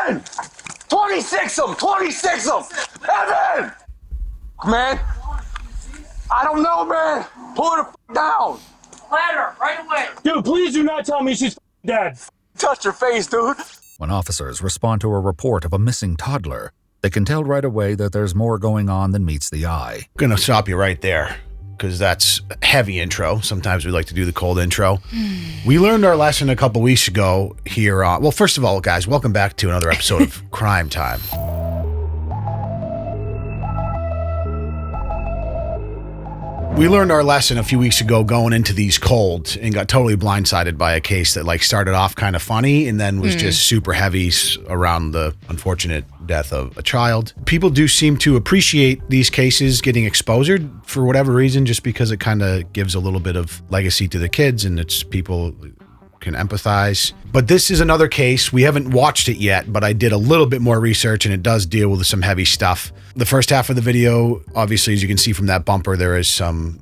Evan! 26 of them! 26 of them! Evan! Man, I don't know, man. Pull her the down. Ladder, right away. Dude, please do not tell me she's dead. Touch her face, dude. When officers respond to a report of a missing toddler, they can tell right away that there's more going on than meets the eye. I'm gonna stop you right there, because that's a heavy intro. Sometimes we like to do the cold intro. We learned our lesson a couple weeks ago here on... Well, first of all, guys, welcome back to another episode of Crime Time. We learned our lesson a few weeks ago going into these cold and got totally blindsided by a case that like started off kind of funny and then was just super heavy around the unfortunate death of a child. People do seem to appreciate these cases getting exposure for whatever reason, just because it kind of gives a little bit of legacy to the kids and it's people can empathize. But this is another case. We haven't watched it yet, but I did a little bit more research and it does deal with some heavy stuff. The first half of the video, obviously, as you can see from that bumper, there is some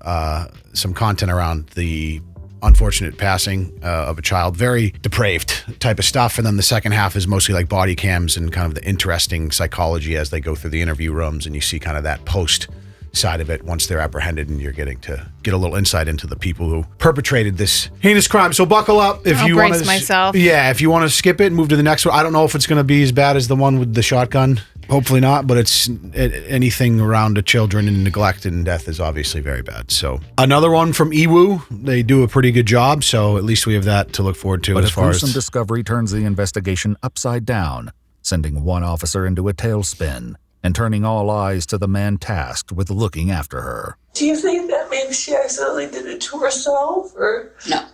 content around the unfortunate passing of a child, very depraved type of stuff. And then the second half is mostly like body cams and kind of the interesting psychology as they go through the interview rooms and you see kind of that post side of it once they're apprehended and you're getting to get a little insight into the people who perpetrated this heinous crime. So buckle up if you want to. Myself. Yeah, if you want to skip it and move to the next one. I don't know if it's going to be as bad as the one with the shotgun. Hopefully not, but it's anything around the children and neglect and death is obviously very bad. So another one from EWU. They do a pretty good job, so at least we have that to look forward to. But as a far as gruesome discovery turns the investigation upside down, sending one officer into a tailspin and turning all eyes to the man tasked with looking after her. Do you think that maybe she accidentally did it to herself, or? No.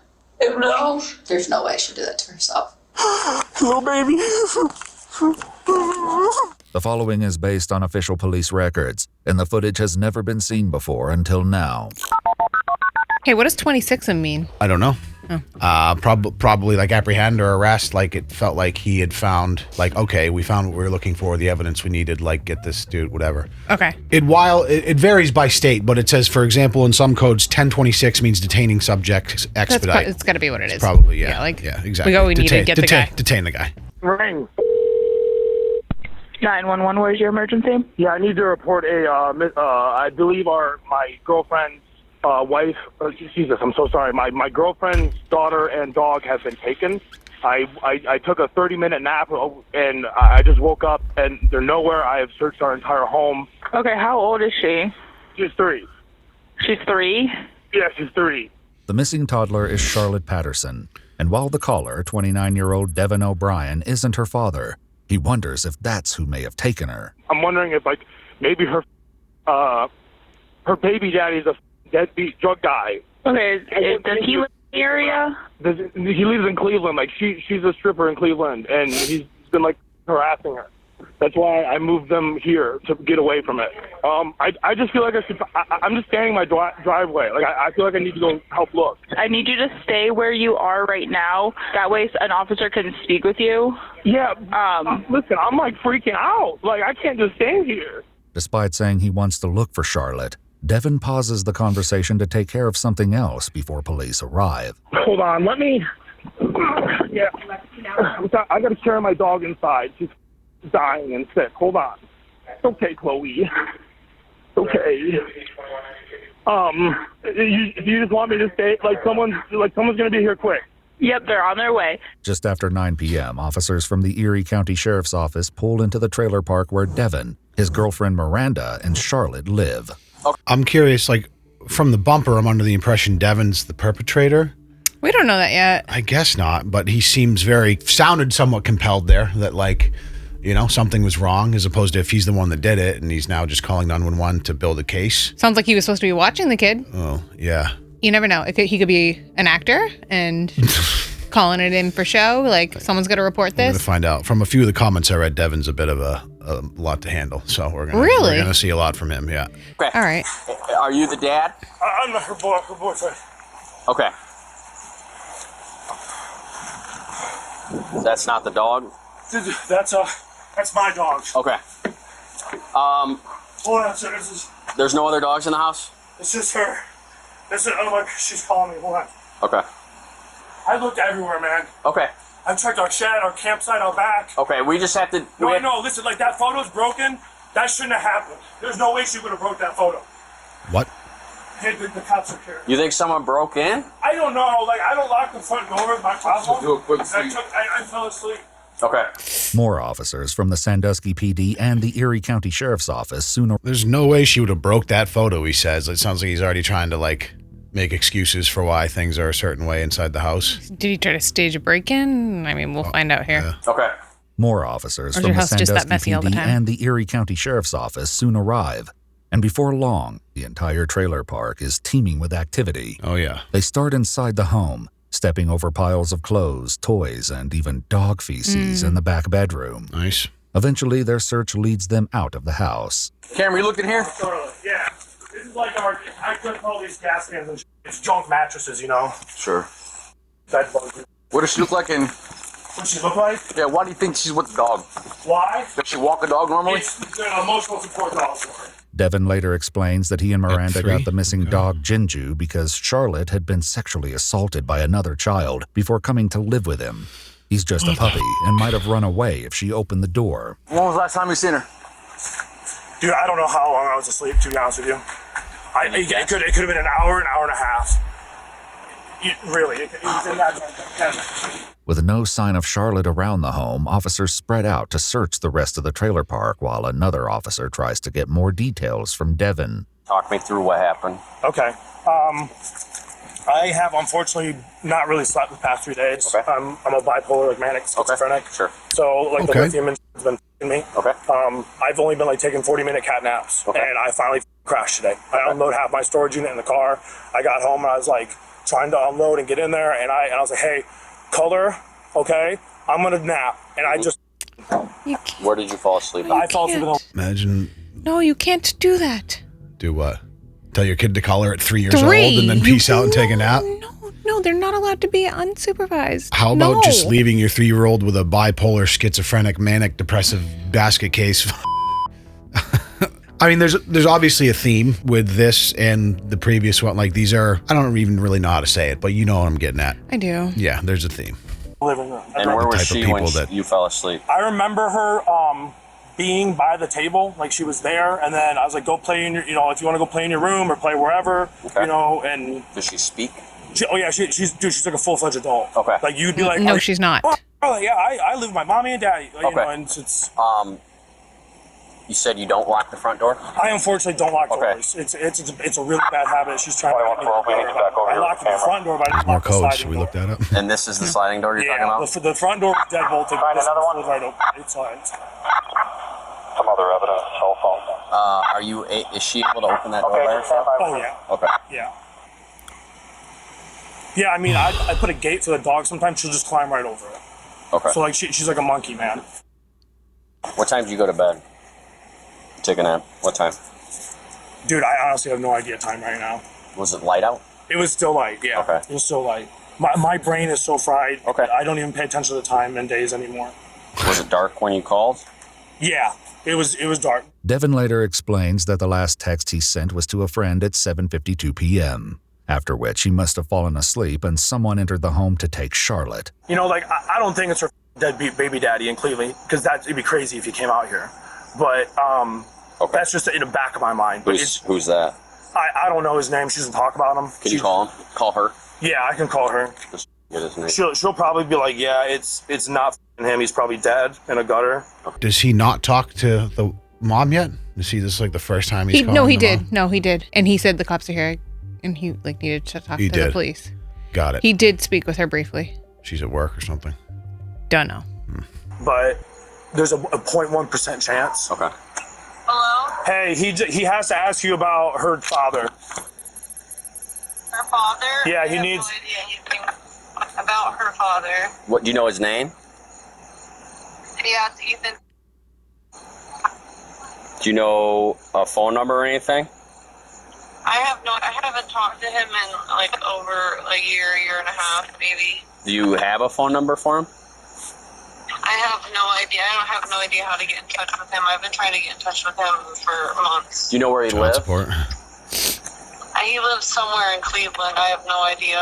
No? There's no way she'd do that to herself. Little baby. The following is based on official police records, and the footage has never been seen before until now. Hey, what does 26 mean? I don't know. Oh. Probably like apprehend or arrest. Like it felt like he had found, like, okay, we found what we were looking for, the evidence we needed, like get this dude, whatever. Okay. It varies by state, but it says, for example, in some codes, 1026 means detaining subject expedite. It's got to be what it is. Probably, yeah. Yeah, exactly. We need to get the guy. Detain the guy. Ring. 911, where's your emergency? Yeah, I need to report I believe my girlfriend's wife, Jesus, I'm so sorry. My girlfriend's daughter and dog have been taken. I took a 30-minute nap and I just woke up and they're nowhere. I have searched our entire home. Okay, how old is she? She's 3. She's 3? Yeah, she's 3. The missing toddler is Charlotte Patterson, and while the caller, 29-year-old Devon O'Brien, isn't her father, he wonders if that's who may have taken her. I'm wondering if, like, maybe her baby daddy's a deadbeat drug guy. Okay, does he live in the area? He lives in Cleveland. Like, she's a stripper in Cleveland, and he's been, like, harassing her. That's why I moved them here, to get away from it. I just feel like I'm just standing in my driveway. Like, I feel like I need to go help look. I need you to stay where you are right now. That way an officer can speak with you. Yeah, listen, I'm, like, freaking out. Like, I can't just stand here. Despite saying he wants to look for Charlotte, Devon pauses the conversation to take care of something else before police arrive. Hold on, let me... Yeah, I got to carry my dog inside. She's dying and sick. Hold on. It's okay, Chloe. It's okay. You just want me to stay? Someone's going to be here quick. Yep, they're on their way. Just after 9 p.m., officers from the Erie County Sheriff's Office pull into the trailer park where Devon, his girlfriend Miranda, and Charlotte live. I'm curious, from the bumper, I'm under the impression Devon's the perpetrator. We don't know that yet. I guess not, but he sounded somewhat compelled there that, something was wrong, as opposed to if he's the one that did it and he's now just calling 911 to build a case. Sounds like he was supposed to be watching the kid. Oh, yeah. You never know. He could be an actor and calling it in for show. Someone's going to report this. We're going to find out. From a few of the comments I read, Devon's a bit of a lot to handle. So we're going to see a lot from him, yeah. Okay. All right. Are you the dad? I'm her boyfriend. Okay. That's not the dog? That's my dog. Okay. Hold on, sir. There's no other dogs in the house? It's just her. She's calling me. Hold on. Okay. I looked everywhere, man. Okay. I've checked our shed, our campsite, our back. Okay, we just have to. No, I know. Listen, like that photo's broken. That shouldn't have happened. There's no way she would have broke that photo. What? Hey, the cops are here. You think someone broke in? I don't know. Like, I don't lock the front door with my problem. Do a quick sleep. I fell asleep. Okay. More officers from the Sandusky PD and the Erie County Sheriff's Office soon. There's no way she would have broke that photo, he says. It sounds like he's already trying to, like, make excuses for why things are a certain way inside the house. Did he try to stage a break-in? I mean, we'll find out here. Yeah. Okay. More officers Or from your the house just that Sandusky messy all the PD time? and the Erie County Sheriff's Office soon arrive. And before long, the entire trailer park is teeming with activity. Oh, yeah. They start inside the home, stepping over piles of clothes, toys, and even dog feces in the back bedroom. Nice. Eventually, their search leads them out of the house. Cameron, you looked in here? Totally. Yeah. This is like I took all these gas cans and it's junk mattresses, you know? Sure. Bed bugs. What does she look like in? What she look like? Yeah, why do you think she's with the dog? Why? Does she walk a dog normally? It's an emotional support dog for her. Devon later explains that he and Miranda 3? got the missing Okay. dog Jinju because Charlotte had been sexually assaulted by another child before coming to live with him. He's just a puppy and might have run away if she opened the door. When was the last time you seen her? Dude, I don't know how long I was asleep, to be honest with you. It could have been an hour and a half. Really, it was in that. With no sign of Charlotte around the home, officers spread out to search the rest of the trailer park while another officer tries to get more details from Devon. Talk me through what happened. Okay. I have unfortunately not really slept the past 3 days. Okay. I'm a bipolar, like manic schizophrenic. Sure. So like the Okay. lithium has been f***ing me. Okay. I've only been like taking 40-minute cat naps, Okay. and I finally crashed today. I unloaded half my storage unit in the car. I got home and I was like trying to unload and get in there, and I was like, hey, color, okay, I'm gonna nap, and I just You can't. Where did you fall asleep? I fell asleep in the Imagine, No, you can't do that. do what? Tell your kid to color at 3 years 3. old and then peace out and take a nap? No, they're not allowed to be unsupervised. How about No. just leaving your 3-year-old with a bipolar, schizophrenic, manic, depressive basket case? I mean, there's obviously a theme with this and the previous one. Like, these are, I don't even really know how to say it, but you know what I'm getting at. I do. Yeah, there's a theme. living room. And where The was type of she when people that- you fell asleep? I remember her being by the table, like she was there, and then I was like, go play in your, you know, if you want to go play in your room or play wherever, Okay. you know, and Does she speak? she's like a full-fledged adult. Okay. Like you'd be like, No, she's not. oh, yeah, I live with my mommy and daddy, you Okay. know, and it's You said you don't lock the front door? I unfortunately don't lock Okay. doors. It's a really bad habit. She's trying to get me to I locked the front door, but I didn't More lock the codes. sliding Should we door. look that up? And this is the sliding door you're talking Yeah, about? the front door is dead bolted. Find This another one? is right open. It slides. Some other evidence, cell phone. Is she able to open that door by herself? Oh yeah, Okay. yeah. Yeah, I mean, I put a gate for the dog. Sometimes she'll just climb right over it. Okay. So like she's like a monkey, man. What time do you go to bed? Take a nap. What time? Dude, I honestly have no idea time right now. Was it light out? It was still light, yeah. Okay. It was still light. My brain is so fried. Okay. I don't even pay attention to the time and days anymore. Was it dark when you called? Yeah, it was dark. Devon later explains that the last text he sent was to a friend at 7:52 p.m., after which he must have fallen asleep and someone entered the home to take Charlotte. You know, like I don't think it's her deadbeat baby daddy in Cleveland, because it'd be crazy if he came out here. But Okay. that's just in the back of my mind. But Who's that? I don't know his name. She doesn't talk about him. Can you call him? Call her? Yeah, I can call her. Just get his name. She'll probably be like, yeah, it's not him. He's probably dead in a gutter. Does he not talk to the mom yet? Is he this like the first time he's calling No, he the did. mom? No, he did. And he said the cops are here, and he like needed to talk He to the did. police. Got it. He did speak with her briefly. She's at work or something. Don't know. But there's a 0.1% chance. Okay. Hello? Hey, he has to ask you about her father. Her father? Yeah, he I have needs- no idea anything about her father. What, do you know his name? Yeah, it's Ethan. Do you know a phone number or anything? I haven't talked to him in like over a year and a half, maybe. Do you have a phone number for him? I have no idea. I don't have no idea how to get in touch with him. I've been trying to get in touch with him for months. Do you know where he Child lives? support. He lives somewhere in Cleveland. I have no idea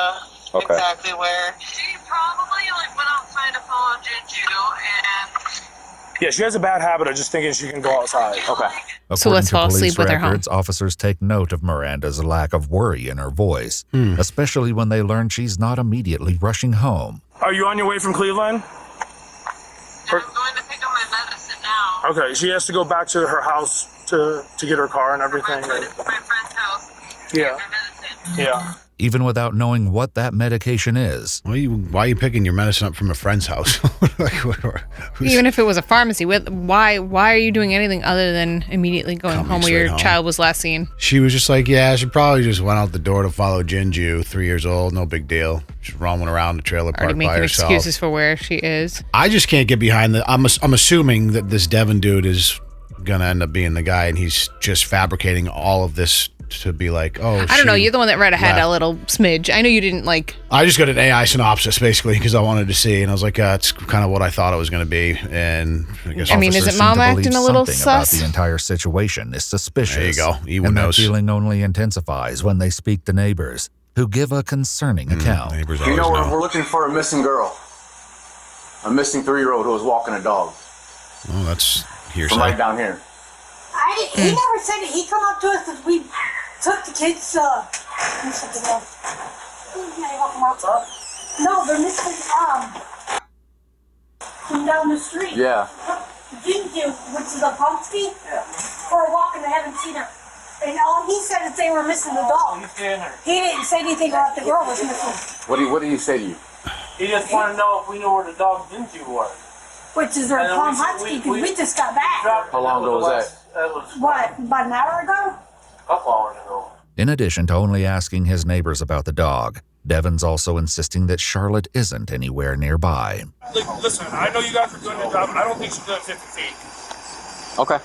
Okay. exactly where. She probably like went outside trying to follow Juju, and Yeah, she has a bad habit of just thinking she can go outside. Okay. So let's fall asleep with her home. records, officers take note of Miranda's lack of worry in her voice, especially when they learn she's not immediately rushing home. Are you on your way from Cleveland? I'm going to pick up my medicine now. Okay, she has to go back to her house to get her car and everything. My friend's house. Yeah. My medicine. Yeah. Even without knowing what that medication is. Why are you picking your medicine up from a friend's house? Even if it was a pharmacy, why are you doing anything other than immediately going home where your child was last seen? She was just like, yeah, she probably just went out the door to follow Jinju, 3 years old, no big deal. She's roaming around the trailer park Already by making herself. excuses for where she is. I just can't get behind the. I'm assuming that this Devon dude is gonna end up being the guy, and he's just fabricating all of this to be like, oh, I don't know. You're the one that read ahead a little smidge. I know you didn't like. I just got an AI synopsis basically because I wanted to see, and I was like, it's kind of what I thought it was going to be, and I guess. I mean, is it mom acting a little something about sus? the entire situation is suspicious. There you go. And that feeling only intensifies when they speak to neighbors, who give a concerning account. Neighbors You always know, we're looking for a missing girl. A missing 3-year-old who was walking a dog. Oh, that's hearsay. From right down here. He never said it. He come up to us because we took the kids. Something else. No, they're missing from down the street. Yeah. Didn't you? Which is a Pumpkin? Yeah. Or walking. I haven't seen her. And all he said is they were missing the dog. He didn't say anything about the girl was missing. What did he say to you? He just wanted to know if we knew where the dog Dinju was. Which is their Palm Husky, because we just got back. How long ago was that? What, about an hour ago? A couple hours ago. In addition to only asking his neighbors about the dog, Devon's also insisting that Charlotte isn't anywhere nearby. Listen, I know you guys are doing your job. I don't think she's good at 50 feet. Okay.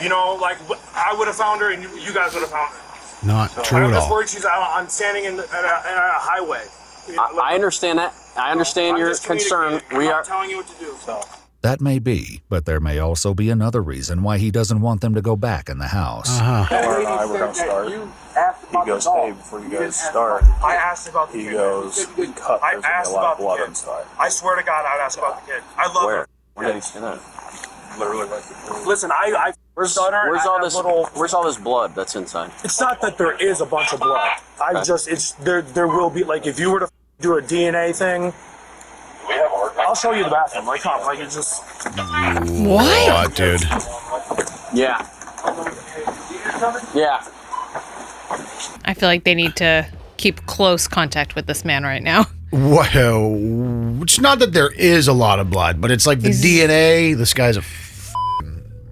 You know, like, I would have found her and you guys would have found her. Not true I'm at just all. worried she's out. I'm standing at a highway. I understand that. I understand your concern. We are telling you what to do. So. That may be, but there may also be another reason why he doesn't want them to go back in the house. We're gonna start. He goes, hey, before you guys start, I asked about the he kid. goes, cut. I There's asked a lot about of blood the kid. inside. I swear to God, I'd ask about the kid. I love her. Where did he say that? Literally right before. Listen, I Where's all this blood that's inside? It's not that there is a bunch of blood. It's there will be, like, if you were to do a DNA thing, I'll show you the bathroom. Like, come, like, it's just. What, dude? Yeah. Yeah. I feel like they need to keep close contact with this man right now. Well, it's not that there is a lot of blood, but it's like the DNA. This guy's a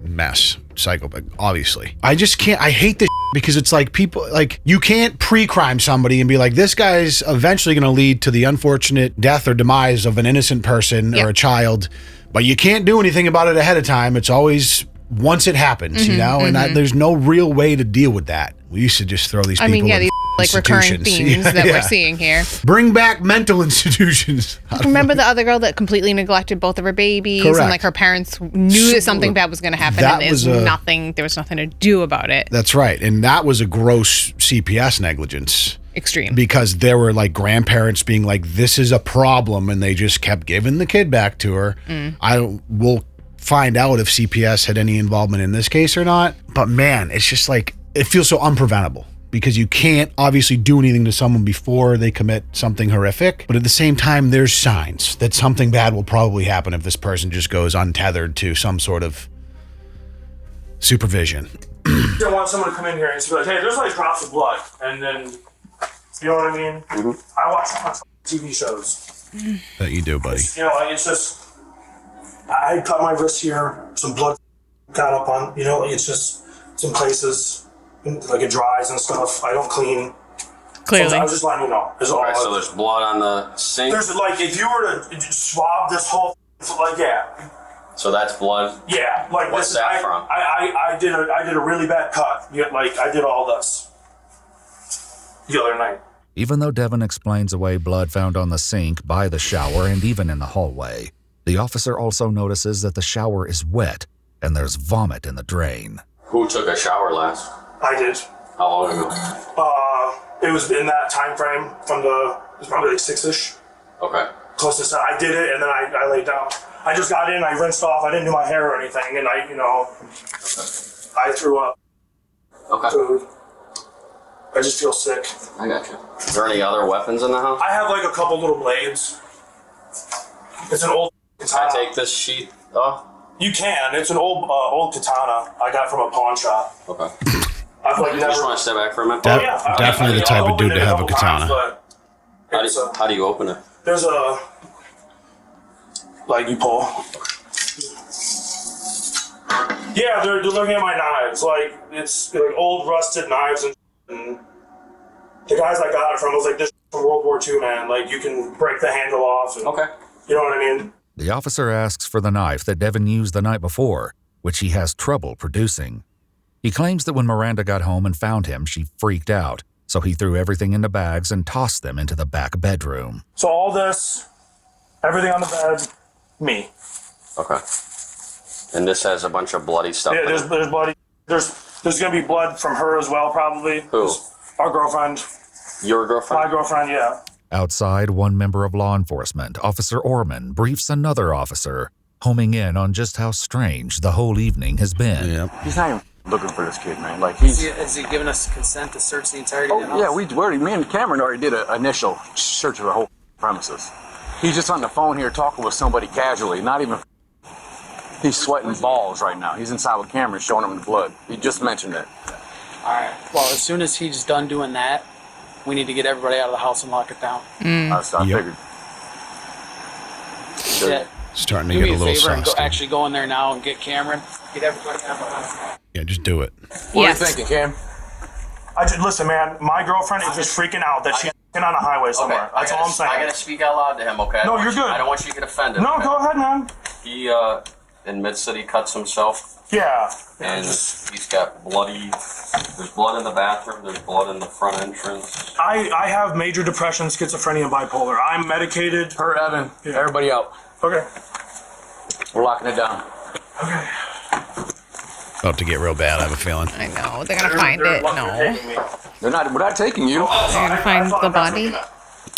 mess. Psychopath, obviously. I just can't. I hate this because it's like people, like, you can't pre-crime somebody and be like, this guy's eventually going to lead to the unfortunate death or demise of an innocent person or a child, but you can't do anything about it ahead of time. It's always once it happens, you know, and there's no real way to deal with that. We used to just throw these people in these like recurring themes that we're seeing here. Bring back mental institutions. Remember the other girl that completely neglected both of her babies? Correct. And like her parents knew that something bad was going to happen, and there was nothing to do about it. That's right. And that was a gross CPS negligence. Extreme. Because there were like grandparents being like, this is a problem, and they just kept giving the kid back to her. We'll find out if CPS had any involvement in this case or not. But man, it's just like, it feels so unpreventable because you can't obviously do anything to someone before they commit something horrific. But at the same time, there's signs that something bad will probably happen if this person just goes untethered to some sort of supervision. I don't want someone to come in here and just be like, hey, there's like drops of blood. And then, you know what I mean? I watch so much TV shows. That you do, buddy. You know, like, it's just, I cut my wrist here, some blood got up on, you know, like, it's just some places, like it dries and stuff. I don't clean. Clearly. So I was just letting you know. Right, so there's blood on the sink? There's, like, if you were to swab this whole, like, yeah. So that's blood? Yeah. Like, what's that from? I did a really bad cut. Like, I did all this the other night. Even though Devon explains away blood found on the sink, by the shower, and even in the hallway, the officer also notices that the shower is wet and there's vomit in the drain. Who took a shower last? I did. How long ago? It was in that time frame from it was probably like 6-ish. Okay. closest. I did it, and then I laid down. I just got in, I rinsed off, I didn't do my hair or anything, and I threw up food. I just feel sick. I got you. Is there any other weapons in the house? I have like a couple little blades. It's an old katana. Can I take this sheath off? You can. It's an old katana I got from a pawn shop. Okay. I've like You never. just want to step back for a minute? Definitely the type of dude to have a katana. How do you open it? There's a, like you pull. Yeah, they're looking at my knives. Like, it's like old rusted knives, and the guys I got it from was like, this from World War II, man. Like, you can break the handle off. And, okay. You know what I mean? The officer asks for the knife that Devon used the night before, which he has trouble producing. He claims that when Miranda got home and found him, she freaked out, so he threw everything into bags and tossed them into the back bedroom. So all this, everything on the bed, me. Okay. And this has a bunch of bloody stuff. Yeah, there's bloody. There's gonna be blood from her as well, probably. Who? Our girlfriend. Your girlfriend? My girlfriend, yeah. Outside, one member of law enforcement, Officer Orman, briefs another officer, homing in on just how strange the whole evening has been. Yep. He's not even looking for this kid, man. Like he's. Has he given us consent to search the entirety of the house? Yeah, we already. Me and Cameron already did an initial search of the whole premises. He's just on the phone here talking with somebody casually, not even. He's sweating balls right now. He's inside with Cameron showing him the blood. He just mentioned it. All right. Well, as soon as he's done doing that, we need to get everybody out of the house and lock it down. I figured. Yeah. Starting to Do get me a little favor and saucy. actually go in there now and get Cameron. Get everybody out of the house. Yeah, just do it. What are you thinking, Cam? Listen, man. My girlfriend is just freaking out that she's on a highway somewhere. That's all I'm saying. I gotta speak out loud to him, okay? No, you're good. I don't want you to get offended. No, okay? go ahead, man. He admits that he cuts himself. Yeah. And he's got bloody. There's blood in the bathroom. There's blood in the front entrance. I have major depression, schizophrenia, and bipolar. I'm medicated. Her, Evan. Yeah. Everybody out. Okay. We're locking it down. Okay. About to get real bad, I have a feeling. I know. They're gonna find it. No. We're not taking you. They're gonna find the body.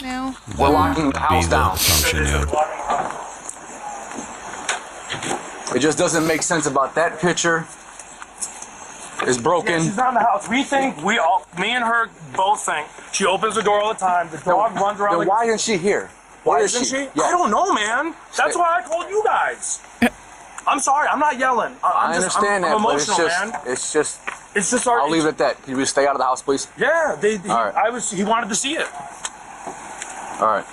No. We're locking the house down. Assumption, yeah. It just doesn't make sense about that picture. It's broken. Yeah, she's not in the house. We think, me and her both think, she opens the door all the time. The dog runs around. Then why isn't she here? Why isn't she? Yeah. I don't know, man. That's why I called you guys. I'm sorry. I'm not yelling. I understand that, I'm but emotional, man. it's just. It's just our. I'll leave it at that. Can you stay out of the house, please? Yeah, All right. He wanted to see it. All right.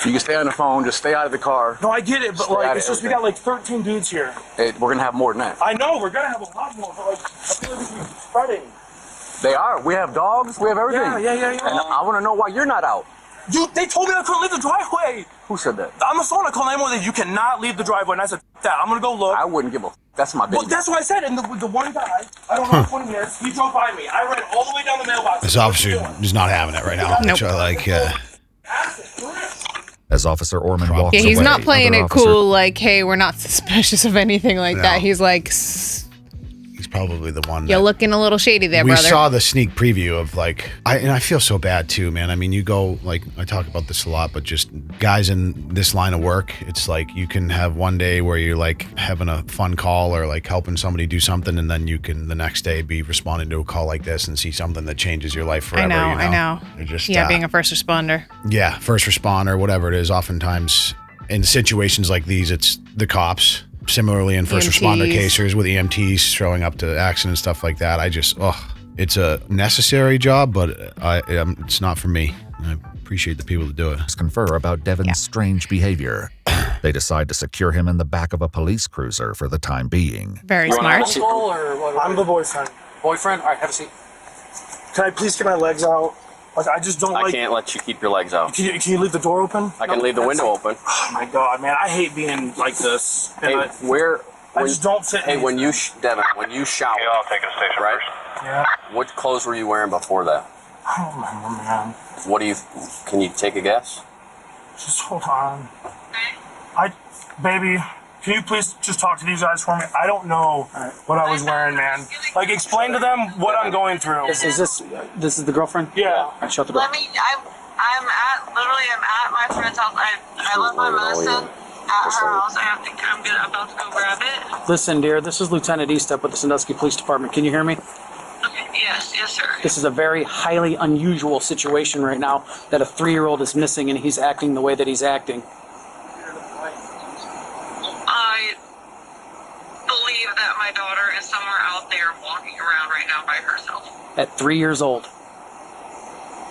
You can stay on the phone. Just stay out of the car. No, I get it, but Stay out like, of it's just we everything. got like 13 dudes here. We're gonna have more than that. I know we're gonna have a lot more, but like, I feel like we keep spreading. They are. We have dogs. We have everything. Yeah. And I want to know why you're not out. They told me I couldn't leave the driveway. Who said that? On the phone, I called 911 that you cannot leave the driveway, and I said, that I'm gonna go look. I wouldn't give a. That's my baby. Well, that's what I said. And the one guy, I don't know, 20 minutes, he drove by me. I ran all the way down the mailbox. This officer is not having it right now. Nope. Which I like. As Officer Orman walks Yeah, he's away, not playing other it cool like, hey, we're not suspicious of anything like No. that. He's like, He's probably the one. you're that- looking a little shady there, we brother. saw the sneak preview of like, and I feel so bad too, man. I mean, you go like, I talk about this a lot, but just guys in this line of work, it's like you can have one day where you're like having a fun call or like helping somebody do something, and then you can the next day be responding to a call like this and see something that changes your life forever. I know. You're just, yeah, being a first responder. yeah, first responder, whatever it is. Oftentimes in situations like these, it's the cops. Similarly, in first responder cases with EMTs showing up to accidents, stuff like that, it's a necessary job, but it's not for me. I appreciate the people that do it. Confer about Devon's strange behavior. They decide to secure him in the back of a police cruiser for the time being. Very smart. I'm the boyfriend. Boyfriend? All right, have a seat. Can I please get my legs out? Like, I just don't I like. can't let you keep your legs out. Can you leave the door open? I can leave the window open. Oh my god, man! I hate being like this. Hey, And I just don't fit. Hey, Devin, when you shower, I'll take it to station right? first. Yeah. What clothes were you wearing before that? I don't remember, man. Can you take a guess? Just hold on. Baby, can you please just talk to these guys for me? I don't know what I was wearing, man. Like, explain to them what I'm going through. This is the girlfriend? Yeah. All right, shut the door. I I'm at my friend's house. I left my medicine at her house. I'm about to go grab it. Listen, dear, this is Lieutenant Eastep with the Sandusky Police Department. Can you hear me? Okay, yes, sir. This is a very highly unusual situation right now that a 3-year-old is missing and he's acting the way that he's acting. I believe that my daughter is somewhere out there walking around right now by herself. At 3 years old.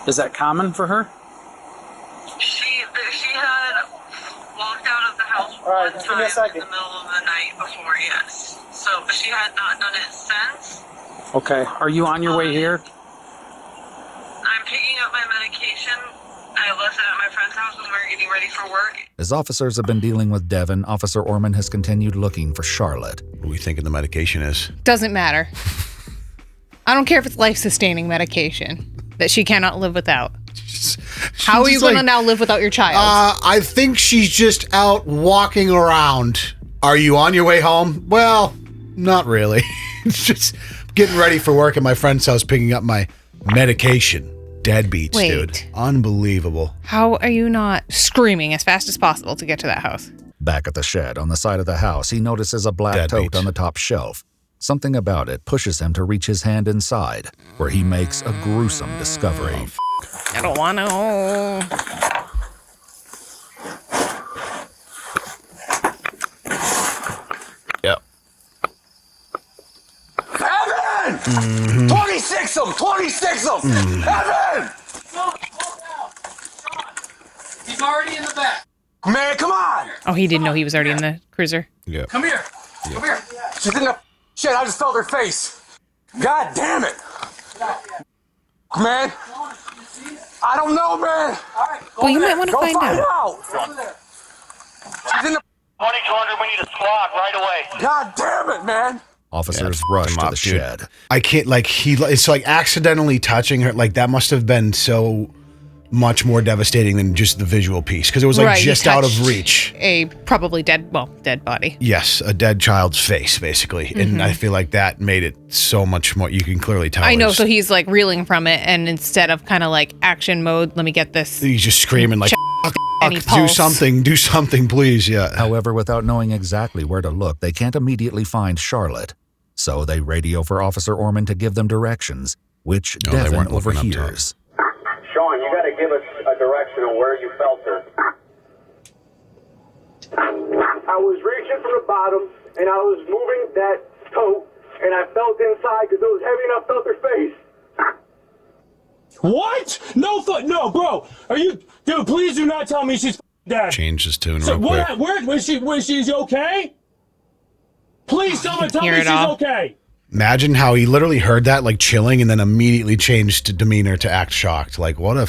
Is that common for her? She had walked out of the house one time in the middle of the night before, yes. So, but she had not done it since. Okay. Are you on your way here? I'm picking up my medication. I left it at my friend's house when we were getting ready for work. As officers have been dealing with Devon, Officer Orman has continued looking for Charlotte. What do we thinking the medication is? Doesn't matter. I don't care if it's life-sustaining medication that she cannot live without. How are you going to now live without your child? I think she's just out walking around. Are you on your way home? Well, not really. It's just getting ready for work at my friend's house, picking up my medication. Deadbeats, dude. Unbelievable. How are you not screaming as fast as possible to get to that house? Back at the shed on the side of the house, he notices a black tote on the top shelf. Something about it pushes him to reach his hand inside, where he makes a gruesome discovery. I don't want to. Yep. Evan! 26 of them! 26 of them! Evan! He's already in the back. Man, come on! Oh, he didn't know he was already in the cruiser. Yeah. Come here. Come here. She's in the shit. I just felt her face. God damn it. Man. I don't know, man. Well, you might want to find out. She's in the 2200, we need a squad right away. God damn it, man. Officers rush to the shed. I can't, it's like accidentally touching her. Like, that must have been so much more devastating than just the visual piece, because it was like just out of reach. A probably dead body. Yes, a dead child's face, basically. And I feel like that made it so much more. You can clearly tell. I know, so he's like reeling from it, and instead of kind of like action mode, let me get this. He's just screaming like, any do something, please. Yeah. However, without knowing exactly where to look, they can't immediately find Charlotte. So they radio for Officer Orman to give them directions, which Devon overhears. Sean, you got to give us a direction on where you felt her. I was reaching from the bottom, and I was moving that tote, and I felt inside because it was heavy enough. Felt her face. What? No, bro. Are you, dude? Please do not tell me she's dead. Change his tune real quick. Where was she? Was she okay? Please, someone tell me she's okay. Imagine how he literally heard that, like chilling, and then immediately changed demeanor to act shocked. Like, what a.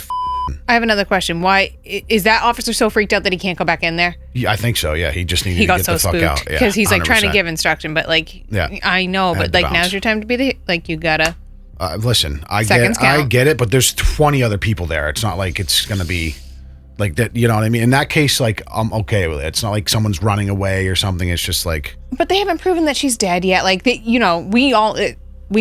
I have another question. Why is that officer so freaked out that he can't go back in there? Yeah, I think so. Yeah, he just needed to get the fuck out. Because he's like 100%. Trying to give instruction, but like, I know, but like now's your time to be you gotta. Listen, I get it, but there's 20 other people there. It's not like it's gonna be like that. You know what I mean? In that case, like, I'm okay with it. It's not like someone's running away or something. It's just like. But they haven't proven that she's dead yet. Like, we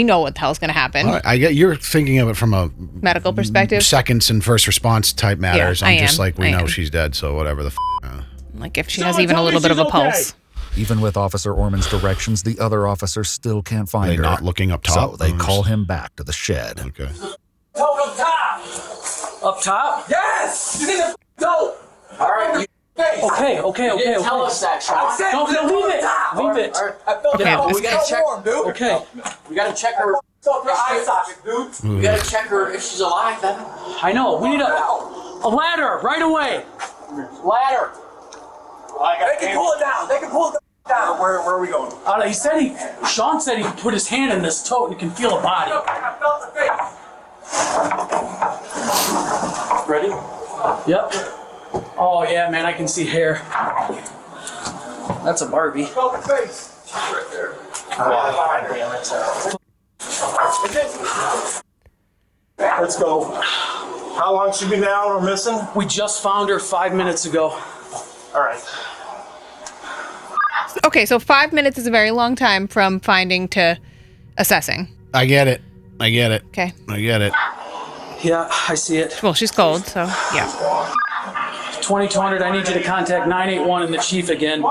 know what the hell's gonna happen. I get you're thinking of it from a medical perspective, seconds and first response type matters. Yeah, I'm just like, we know she's dead, so whatever the. Like if she has even a little bit of a pulse. Even with Officer Orman's directions, the other officers still can't find her. They're not looking up top. So they call him back to the shed. Okay. Up top. Up top? Yes. She's in the tote. All right. Okay. Tell us that, Sean. No, leave it. Leave it. Okay, we gotta check. Okay. We gotta check her. Eye socket, dude. We gotta check her if she's alive. Then. I know. We need a ladder right away. Ladder. They can pull it down. They can pull it down. Where are we going? Sean said he put his hand in this tote and he can feel a body. I felt the face. Ready? Yep. Oh yeah, man, I can see hair. That's a Barbie. Felt the face. Right there. Let's go. How long she been down or missing? We just found her 5 minutes ago. All right. Okay, so 5 minutes is a very long time from finding to assessing. I get it. Okay. I get it. Yeah, I see it. Well, she's cold, so yeah. 2200, I need you to contact 981 and the chief again.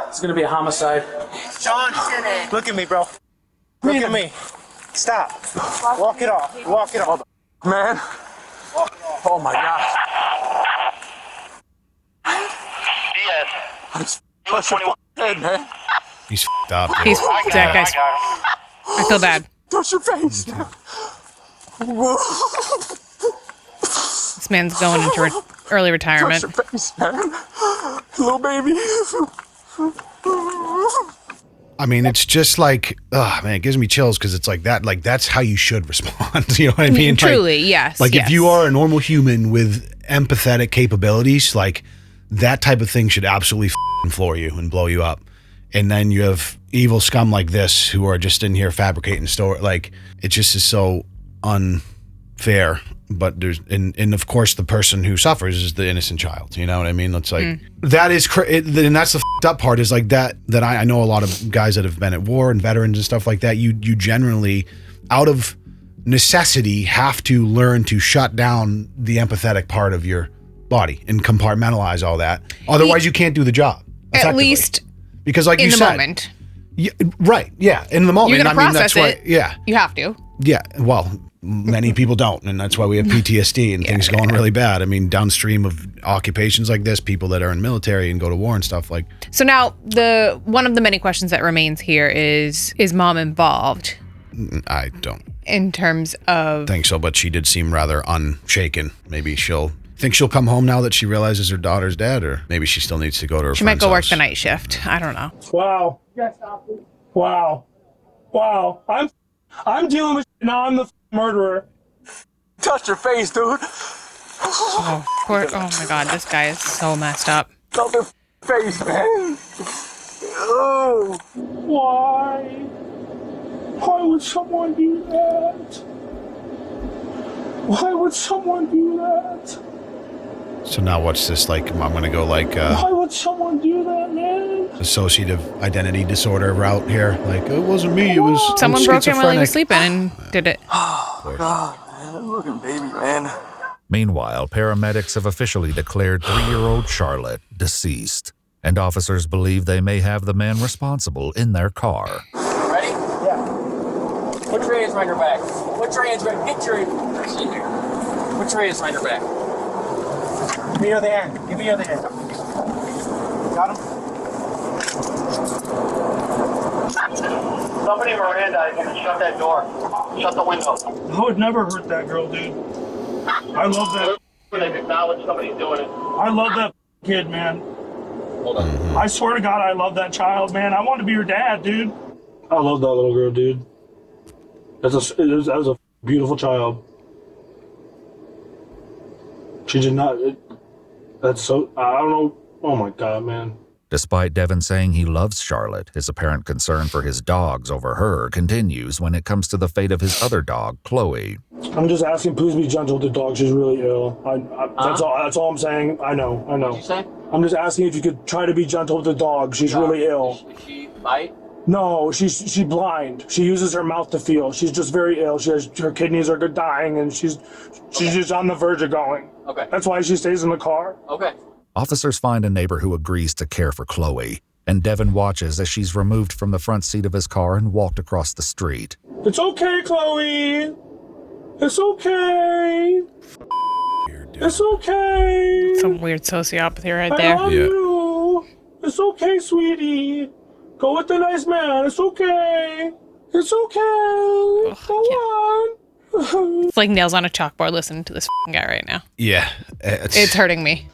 It's going to be a homicide. Sean, look at me, bro. Look at me. Stop. Walk it off. Walk it off. Man. Oh my gosh. Diaz. Touch your head, man. He's f***ed up. Dude. He's that guy's. I feel bad. Touch your face. This man's going into early retirement. Touch your face, man. Little baby. I mean, it's just like, oh man, it gives me chills because it's like that. Like that's how you should respond. You know what I mean? Truly, like, yes. Like yes. if you are a normal human with empathetic capabilities, like that type of thing should absolutely floor you and blow you up. And then you have evil scum like this who are just in here fabricating story. Like it just is so unfair. But there's, and of course the person who suffers is the innocent child. You know what I mean? It's like, that is, and that's the f***ed up part is like that I know a lot of guys that have been at war and veterans and stuff like that. You generally, out of necessity, have to learn to shut down the empathetic part of your body and compartmentalize all that. Otherwise you can't do the job. At least because like in you the said, moment. Yeah, right. Yeah. In the moment. You're going to process that's it. why, yeah. You have to. Yeah. Well, many people don't, and that's why we have PTSD and things going really bad. I mean, downstream of occupations like this, people that are in military and go to war and stuff like. So now one of the many questions that remains here is mom involved? I don't in terms of think so, but she did seem rather unshaken. Maybe she'll come home now that she realizes her daughter's dead, or maybe she still needs to go to her. She might go work house. the night shift. I don't know. Wow. Wow. I'm dealing with now. I'm the murderer. Touch your face, dude. Oh my God, this guy is so messed up. Touch your face, man. Oh. Why would someone do that? Why would someone do that? So now what's this like? I'm gonna go like why would someone do that, man? Associative identity disorder route here. Like it wasn't me. It was someone broke in while he was schizophrenic. sleeping and did it. Oh God, man, look at baby, man. Meanwhile, paramedics have officially declared 3-year-old Charlotte deceased, and officers believe they may have the man responsible in their car. Ready? Yeah. Put your hands behind your back. Put your hands behind. Get your hands. Put your hands behind your back. Give me your other hand. Give me your other hand. Got him? Somebody Miranda, you can shut that door. Shut the window. I would never hurt that girl, dude. I love that. They've acknowledged somebody's doing it. I love that kid, man. Hold on. I swear to God, I love that child, man. I want to be your dad, dude. I love that little girl, dude. That was a beautiful child. She did not. That's so. I don't know. Oh my God, man. Despite Devon saying he loves Charlotte, his apparent concern for his dogs over her continues when it comes to the fate of his other dog, Chloe. I'm just asking, please be gentle with the dog. She's really ill. That's all. That's all I'm saying. I know. What'd you say? I'm just asking if you could try to be gentle with the dog. She's really ill. Did she bite? No, she's blind. She uses her mouth to feel. She's just very ill. Her kidneys are dying, and she's just on the verge of going. Okay. That's why she stays in the car. Okay. Officers find a neighbor who agrees to care for Chloe, and Devon watches as she's removed from the front seat of his car and walked across the street. It's okay, Chloe. It's okay. It's okay. Some weird sociopathy right I there. love you. It's okay, sweetie. Go with the nice man. It's okay. It's okay. Go on. It's like nails on a chalkboard listening to this guy right now. Yeah, It's hurting me.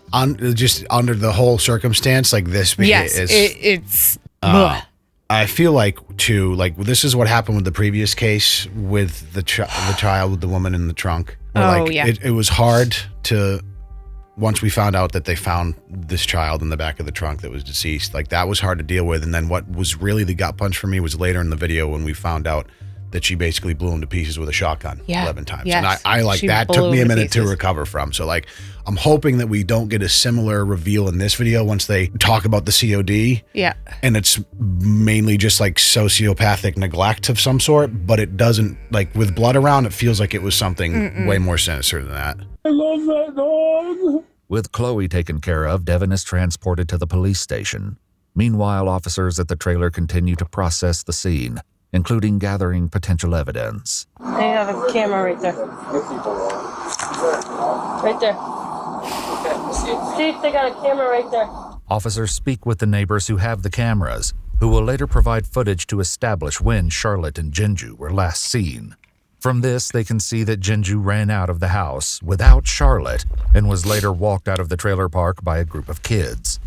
Just under the whole circumstance, like this. Yes, it's. I feel like too, like this is what happened with the previous case with the child with the woman in the trunk. Where, yeah. It was hard to. Once we found out that they found this child in the back of the trunk that was deceased, like that was hard to deal with. And then what was really the gut punch for me was later in the video when we found out that she basically blew him to pieces with a shotgun 11 times. Yes. And I like She that blew took me a him to minute to pieces. recover from. So like, I'm hoping that we don't get a similar reveal in this video once they talk about the COD. Yeah. And it's mainly just like sociopathic neglect of some sort, but it doesn't, like with blood around, it feels like it was something way more sinister than that. I love that dog. With Chloe taken care of, Devon is transported to the police station. Meanwhile, officers at the trailer continue to process the scene, including gathering potential evidence. They have a camera right there. Right there. Steve, they got a camera right there. Officers speak with the neighbors who have the cameras, who will later provide footage to establish when Charlotte and Jinju were last seen. From this, they can see that Jinju ran out of the house without Charlotte and was later walked out of the trailer park by a group of kids.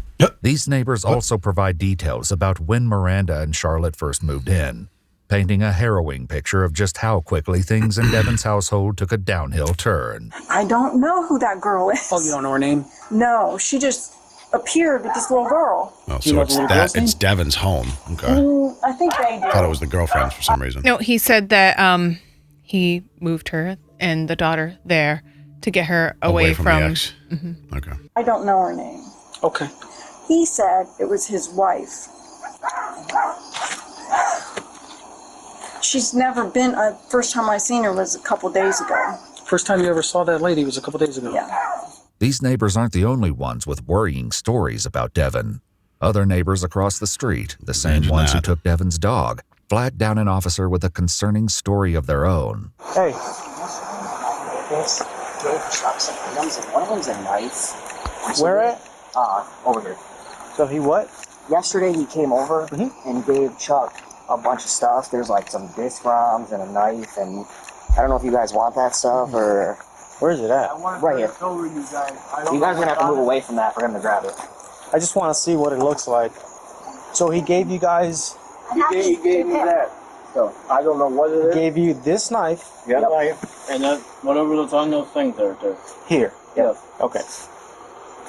These neighbors also provide details about when Miranda and Charlotte first moved in, painting a harrowing picture of just how quickly things in Devon's household took a downhill turn. I don't know who that girl is. Oh, you don't know her name? No, she just appeared with this little girl. Oh, so it's Devon's home. Okay. I think they do. Thought it was the girlfriend's for some reason. No, he said that he moved her and the daughter there to get her away from the ex. Mhm. Okay. I don't know her name. Okay. He said it was his wife. She's never been. First time I seen her was a couple days ago. First time you ever saw that lady was a couple days ago. Yeah. These neighbors aren't the only ones with worrying stories about Devon. Other neighbors across the street, the same ones who took Devon's dog, flagged down an officer with a concerning story of their own. Hey. Yes. One of them's a knife. Where at? Over here. So he what? Yesterday he came over and gave Chuck a bunch of stuff. There's like some disc ROMs and a knife, and I don't know if you guys want that stuff or... Where is it at? Right here. You guys are gonna have to move away from that for him to grab it. I just want to see what it looks like. So he gave you guys... He gave me that. So I don't know what it is. Gave you this knife. Yeah. And then whatever that's on those things there too. Here. Yep. Okay.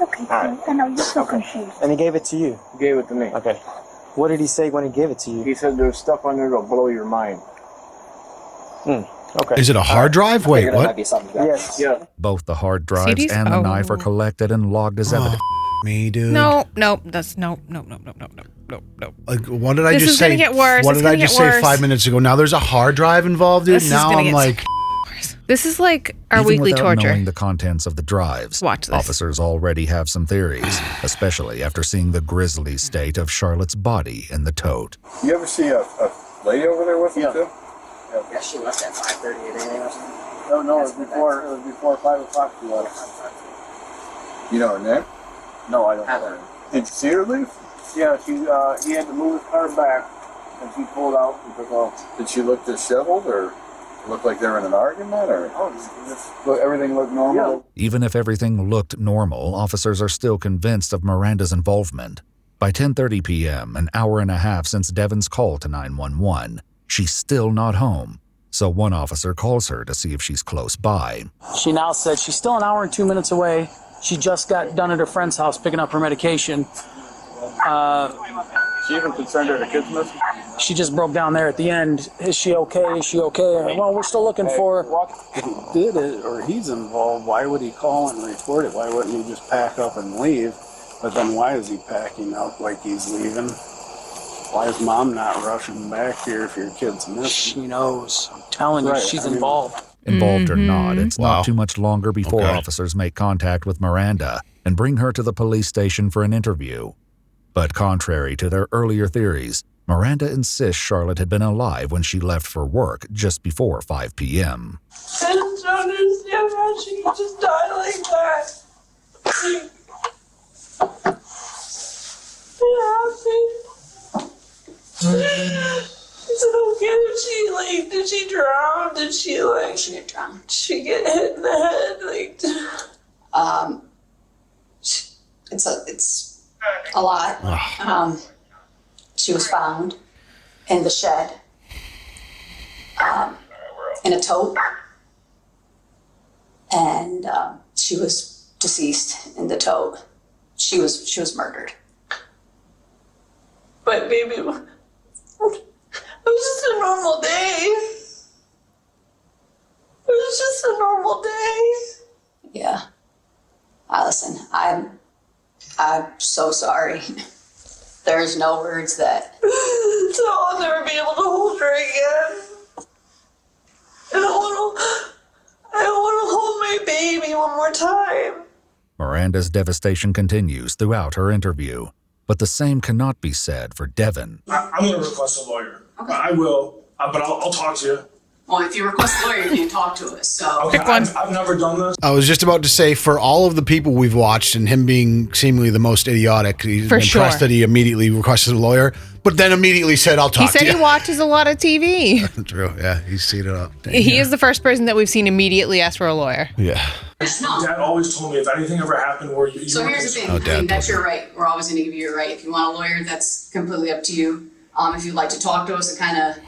Okay. Right. I know you're so confused. And he gave it to you? He gave it to me. Okay. What did he say when he gave it to you? He said there's stuff on there that'll blow your mind. Okay. Is it a hard drive? Wait, what? Yes. Yeah. Both the hard drives CDs? and the knife are collected and logged as evidence. Me, dude. No. Like, what did I This just is say? gonna get worse. What It's did I gonna just get say worse. 5 minutes ago? Now there's a hard drive involved, dude. This is Now gonna I'm get like, this is like our Even weekly without torture. knowing the contents of the drives, Watch this. officers already have some theories, especially after seeing the grisly state of Charlotte's body in the tote. You ever see a lady over there with him too? Yeah, she left at 5:30 a.m. or something. No, it was before 5 o'clock she left. You know her name? No, I don't know her. Did you see her leave? Yeah, he had to move his car back, and she pulled out and took off. Did she look disheveled or look like they were in an argument or Everything looked normal. Even if everything looked normal, officers are still convinced of Miranda's involvement. By 10:30 p.m., an hour and a half since Devon's call to 911, she's still not home. So one officer calls her to see if she's close by. She now said she's still an hour and 2 minutes away. She just got done at her friend's house picking up her medication. She even concerned her the kids missing? She just broke down there at the end. Is she okay? Is she okay? Well, we're still looking for her. If he did it or he's involved, why would he call and report it? Why wouldn't he just pack up and leave? But then why is he packing up like he's leaving? Why is mom not rushing back here if your kid's missing? She knows. I'm telling you, she's involved. Involved or not, it's Wow. not too much longer before officers make contact with Miranda and bring her to the police station for an interview. But contrary to their earlier theories, Miranda insists Charlotte had been alive when she left for work just before 5 p.m. I just don't understand how she could just die like that. Is it okay if did she drown? Did she She didn't drown. she get hit in the head? It's a lot. She was found in the shed, in a tote, and she was deceased in the tote. She was murdered. But baby, it was just a normal day. a normal day. Yeah. Listen, I'm so sorry. There's no words that. So I'll never be able to hold her again. I don't want to hold my baby one more time. Miranda's devastation continues throughout her interview, but the same cannot be said for Devon. I'm going to request a lawyer. Okay. I will, but I'll talk to you. Well, if you request a lawyer, you can't talk to us. So Okay, I've never done this. I was just about to say, for all of the people we've watched and him being seemingly the most idiotic, he's For sure. impressed that he immediately requested a lawyer, but then immediately said, I'll He talk said to you. he watches a lot of TV. True, yeah, he's seen it up. He is the first person that we've seen immediately ask for a lawyer. Yeah. Dad always told me if anything ever happened where you So here's the thing. Oh, I Dad mean, that's told your right. We're always going to give you your right. If you want a lawyer, that's completely up to you. If you'd like to talk to us and kind of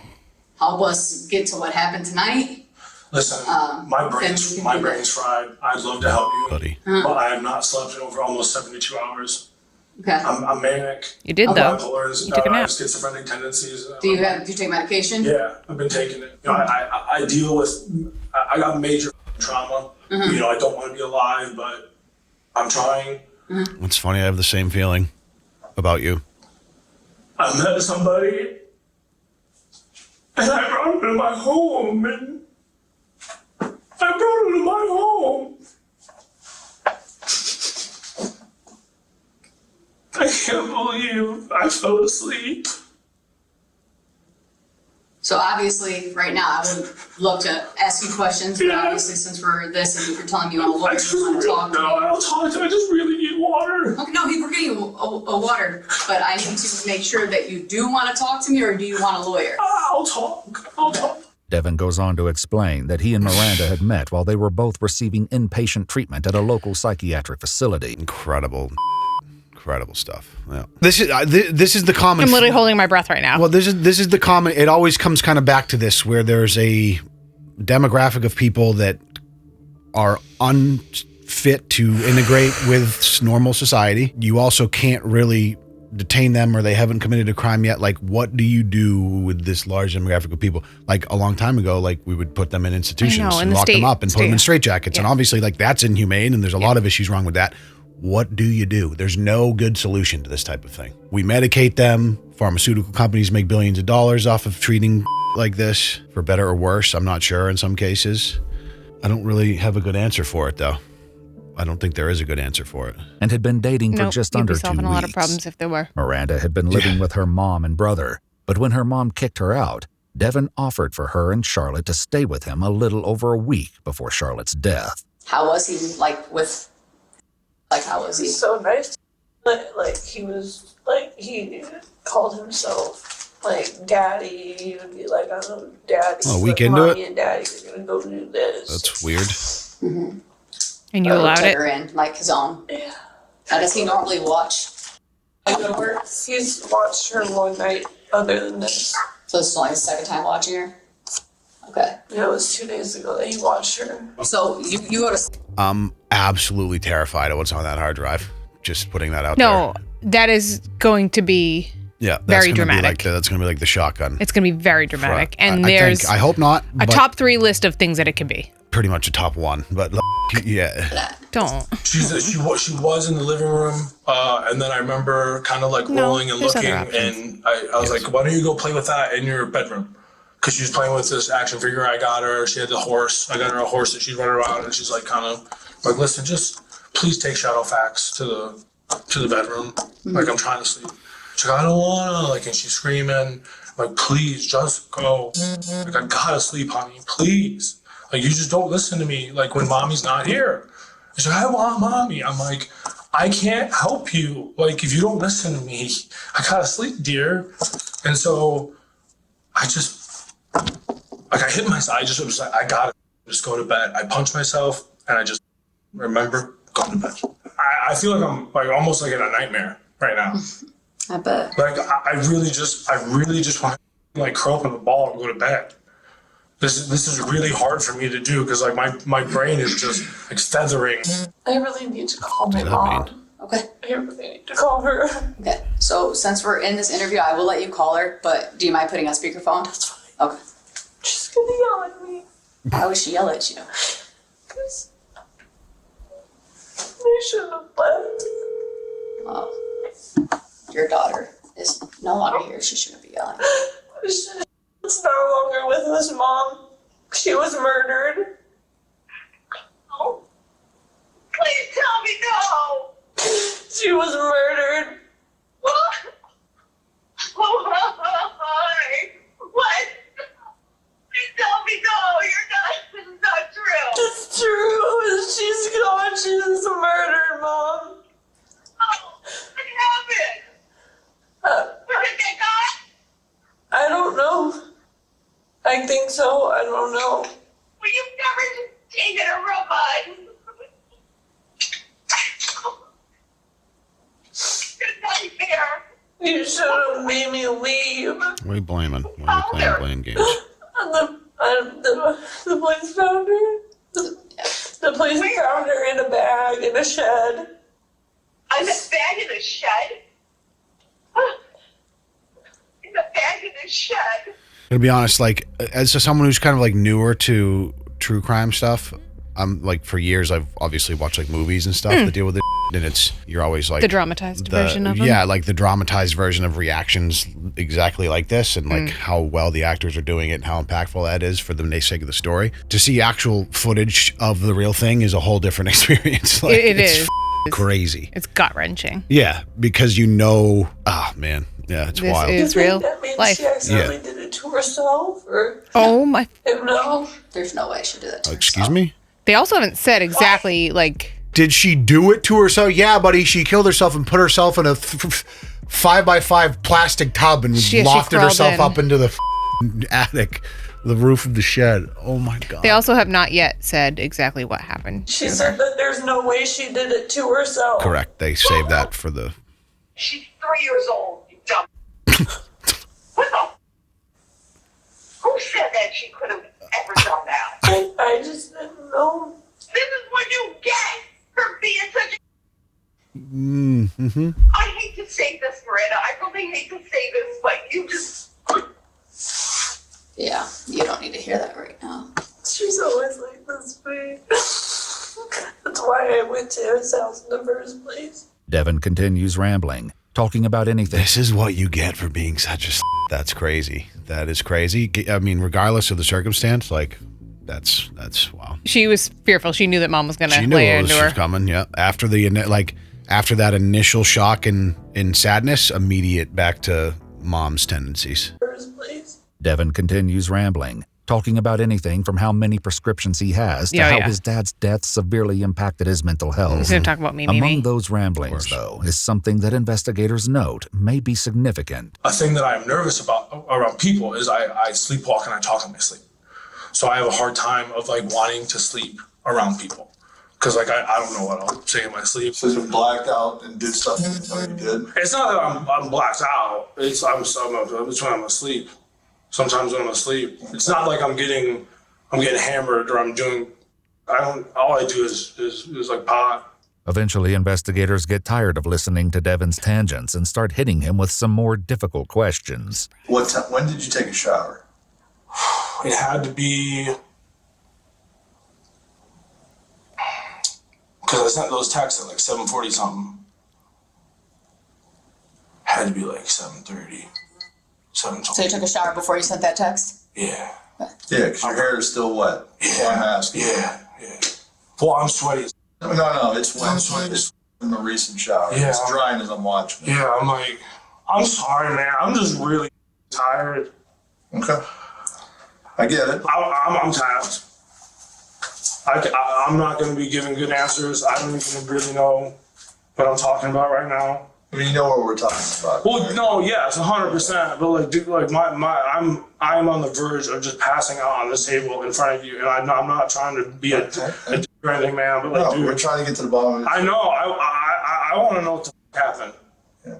help us get to what happened tonight. Listen, my brain's fried. I'd love to help you, buddy. But I have not slept in over almost 72 hours. Okay. I'm manic. You did, I'm though. bipolar. You took a I nap. have schizophrenic tendencies. Do you take medication? Yeah, I've been taking it. You know, I deal with. I got major trauma. Mhm. You know, I don't want to be alive, but I'm trying. It's funny, I have the same feeling about you. I met somebody, and I brought him to my home, and I brought him to my home. I can't believe I fell asleep. So obviously, right now, I would love to ask you questions, but obviously, since we're this, and if you're telling me you want a lawyer, you want to talk. No, I'll talk to you. I just really need water. Okay, no, we're getting you a water, but I need to make sure that you do want to talk to me, or do you want a lawyer? I'll talk. Devon goes on to explain that he and Miranda had met while they were both receiving inpatient treatment at a local psychiatric facility. Incredible stuff. Yeah. This is the common. I'm literally holding my breath right now. Well, this is the common. It always comes kind of back to this, where there's a demographic of people that are unfit to integrate with normal society. You also can't really detain them, or they haven't committed a crime yet. Like, what do you do with this large demographic of people? Like, a long time ago, like, we would put them in institutions and lock them up and put them in straitjackets. And obviously, like, that's inhumane, and there's a lot of issues wrong with that. What do you do? There's no good solution to this type of thing. We medicate them. Pharmaceutical companies make billions of dollars off of treating like this, for better or worse. I'm not sure in some cases. I don't really have a good answer for it, though. I don't think there is a good answer for it. And had been dating for just under 2 solving weeks. a lot of problems if there were. Miranda had been living with her mom and brother, but when her mom kicked her out, Devon offered for her and Charlotte to stay with him a little over a week before Charlotte's death. How was he, how was he? So nice. Like he was, he called himself, daddy. He would be like, I'm daddy. Oh, a week like, into Mommy it? and daddy are going to go do this. That's weird. Mm-hmm. And you allowed took it? her in, like his own. Yeah. How does he normally watch? He's watched her one night other than this. So this is only his second time watching her? Okay. Yeah, it was 2 days ago that he watched her. So you go to... I'm absolutely terrified of what's on that hard drive. Just putting that out there. No, that is going to be Yeah, that's very gonna be dramatic. that's going to be like the shotgun. It's going to be very dramatic. And I there's think, I hope not. a but top 3 list of things that it can be. pretty much a top 1, but yeah. Don't. She was in the living room, and then I remember kind of like rolling and there's looking, other options. and I was like, why don't you go play with that in your bedroom? Because she was playing with this action figure I got her. She had the horse. I got her a horse that she'd run around, and she's like, kind of like, listen, just please take Shadowfax to the bedroom. Like, I'm trying to sleep. She's like, I don't wanna. Like, and she's screaming, like, please just go. Like, I gotta sleep, honey, please. Like, you just don't listen to me. Like, when mommy's not here. She's like, I want mommy. I'm like, I can't help you. Like, if you don't listen to me, I gotta sleep, dear. And so I just, like, I hit myself. I just was like, I gotta just go to bed. I punched myself, and I just remember going to bed. I feel like I'm like almost like in a nightmare right now. I bet. Like, I really just want to like curl up in the ball and go to bed. This is really hard for me to do because like my brain is just like feathering. I really need to call my mom. Okay. I really need to call her. Okay. So since we're in this interview, I will let you call her, but do you mind putting on speakerphone? That's fine. Okay. She's gonna yell at me. Why would she yell at you? They shouldn't have left. Well, your daughter is no longer here. She shouldn't be yelling. It's no longer with us, Mom. She was murdered. Oh. Please tell me no. She was murdered. What? Why? What? Please tell me no. This is not true. It's true. She's gone. She's murdered, Mom. Oh, what happened? Where did they go? I don't know. I think so. I don't know. Well, you've never taken a robot. It's not fair. You should have made me leave. What are you blaming? Why are you playing blame games? The police found her. The police found her in a bag in a shed. In a bag in a shed? In a bag in a shed? To be honest, like, as someone who's kind of like newer to true crime stuff, I'm like, for years I've obviously watched like movies and stuff that deal with it, and you're always like the dramatized version of them. Yeah, like the dramatized version of reactions exactly like this, and like how well the actors are doing it and how impactful that is for the sake of the story. To see actual footage of the real thing is a whole different experience. Like, it is crazy. It's gut-wrenching. Yeah, because you know, man. Yeah, it's wild. This is real That means life. she accidentally did it to herself, or oh my! No, there's no way she did that to Excuse me? They also haven't said exactly like. Did she do it to herself? Yeah, buddy, she killed herself and put herself in a 5x5 plastic tub and lofted herself up into the attic, the roof of the shed. Oh my God. They also have not yet said exactly what happened. she said that there's no way she did it to herself. Correct. They saved that for the. She's 3 years old, you dumb. What the? Who said that she could have ever done that? I just didn't know. This is what you get for being such a... Mm-hmm. I hate to say this, Miranda. I really hate to say this, but you just... Yeah, you don't need to hear that right now. She's always like this, babe. That's why I went to his house in the first place. Devon continues rambling, talking about anything. This is what you get for being such a. That's crazy. That is crazy. I mean, regardless of the circumstance, like, that's wow. She was fearful. She knew that Mom was going to She knew lay it into was her. coming. Yeah. After that initial shock and sadness, immediate back to Mom's tendencies. First place. Devon continues rambling, talking about anything from how many prescriptions he has to how his dad's death severely impacted his mental health. He's going to talk about me. Among those ramblings, though, is something that investigators note may be significant. A thing that I'm nervous about around people is I sleepwalk and I talk in my sleep. So I have a hard time of like wanting to sleep around people. Because like I don't know what I'll say in my sleep. So you blacked out and did stuff you didn't know you did? It's not that I'm blacked out. It's when I'm asleep. Sometimes when I'm asleep, it's not like I'm getting hammered or I'm doing. All I do is like pot. Eventually, investigators get tired of listening to Devon's tangents and start hitting him with some more difficult questions. When did you take a shower? It had to be. Because I sent those texts at like 7:40 something. Had to be like 7:30. So you took a shower before you sent that text? Yeah. Yeah, because your hair is still wet. Yeah. I'm asking. Yeah. Well, I'm sweaty. No, it's wet. It's in the recent shower. Yeah. It's drying as I'm watching it. Yeah, I'm sorry, man. I'm just really tired. Okay. I get it. I'm tapped. I'm not going to be giving good answers. I don't even really know what I'm talking about right now. I mean, you know what we're talking about. Well, right? no, yes, 100%. But like, dude, like I'm on the verge of just passing out on this table in front of you, and I'm not trying to be a dick or anything, man. But like, no, dude, we're trying to get to the bottom of it. I know. I want to know what the f- happened. Yeah.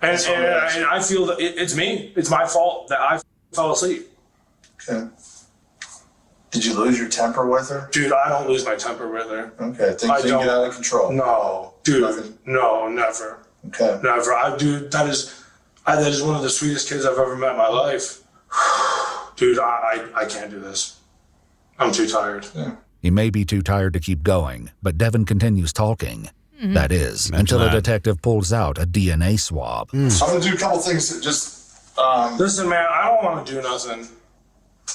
And I feel that it's me. It's my fault that I fell asleep. Okay. Did you lose your temper with her? Dude, I don't lose my temper with her. Okay, things didn't get out of control. No, dude, no, never. Okay. Never. That is one of the sweetest kids I've ever met in my life. Dude, I can't do this. I'm too tired. Yeah. He may be too tired to keep going, but Devon continues talking. Mhm. That is, until a detective pulls out a DNA swab. I'm gonna do a couple things that just. Listen, man, I don't want to do nothing.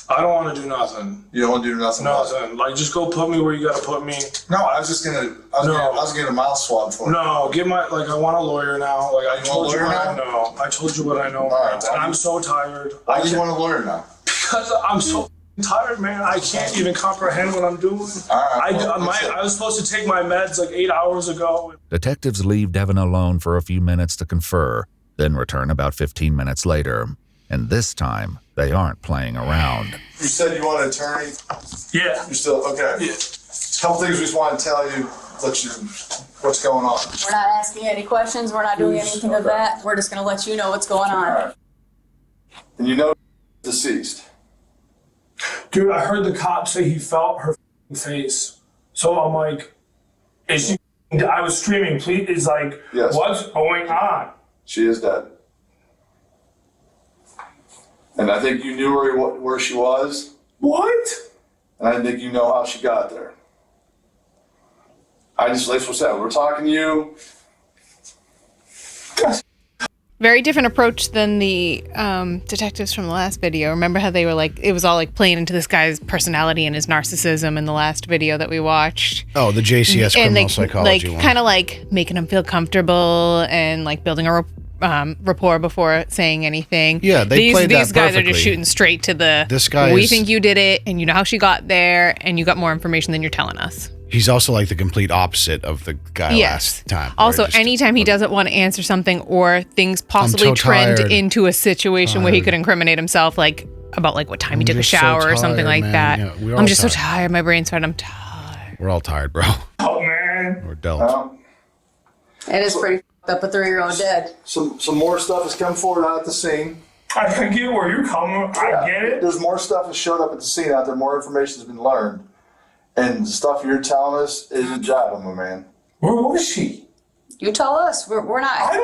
I don't want to do nothing. You don't want to do nothing? Nothing. Like, just go put me where you gotta put me. No, I was just gonna. I was getting a mouth swab for you. No, get my I want a lawyer now. Like I told you what I know. I told you what I know. All right, and I'm so tired. Why do you want a lawyer now? Because I'm so tired, man. I can't even comprehend what I'm doing. I was supposed to take my meds like 8 hours ago. Detectives leave Devon alone for a few minutes to confer, then return about 15 minutes later. And this time, they aren't playing around. You said you want an attorney? Yeah. You're still, okay. Yeah. A couple things we just want to tell you, let you what's going on. We're not asking you any questions. We're not doing anything of that. We're just going to let you know what's going on. All right. And you know deceased? Dude, I heard the cop say he felt her face. So I'm like, is she? I was screaming, please. It's like, yes. What's going on? She is dead. And I think you knew where she was. What? And I think you know how she got there. Like what I said, we're talking to you. Very different approach than the detectives from the last video. Remember how they were like, it was all like playing into this guy's personality and his narcissism in the last video that we watched. Oh, the JCS criminal psychology one. Like kind of like making him feel comfortable and like building a rapport before saying anything. Yeah, these played that guys are perfectly. just shooting straight to the. This guy we is- think you did it, and you know how she got there, and you got more information than you're telling us. He's also like the complete opposite of the guy Yes. last time. Also, anytime he doesn't want to answer something or things possibly so trend tired. into a situation where he could incriminate himself, like about like what time he took a just so shower or something tired, like man. that. Yeah, we're I'm all just so tired. tired. My brain's fried. I'm tired. We're all tired, bro. Oh man. We're dealt. It is pretty f***ed up, a 3-year-old dead. Some more stuff has come forward out at the scene. I can get where you're coming. I get it. There's more stuff that showed up at the scene out there. More information has been learned. And the stuff you're telling us isn't jiving, my man. Where was she? You tell us. We're not. I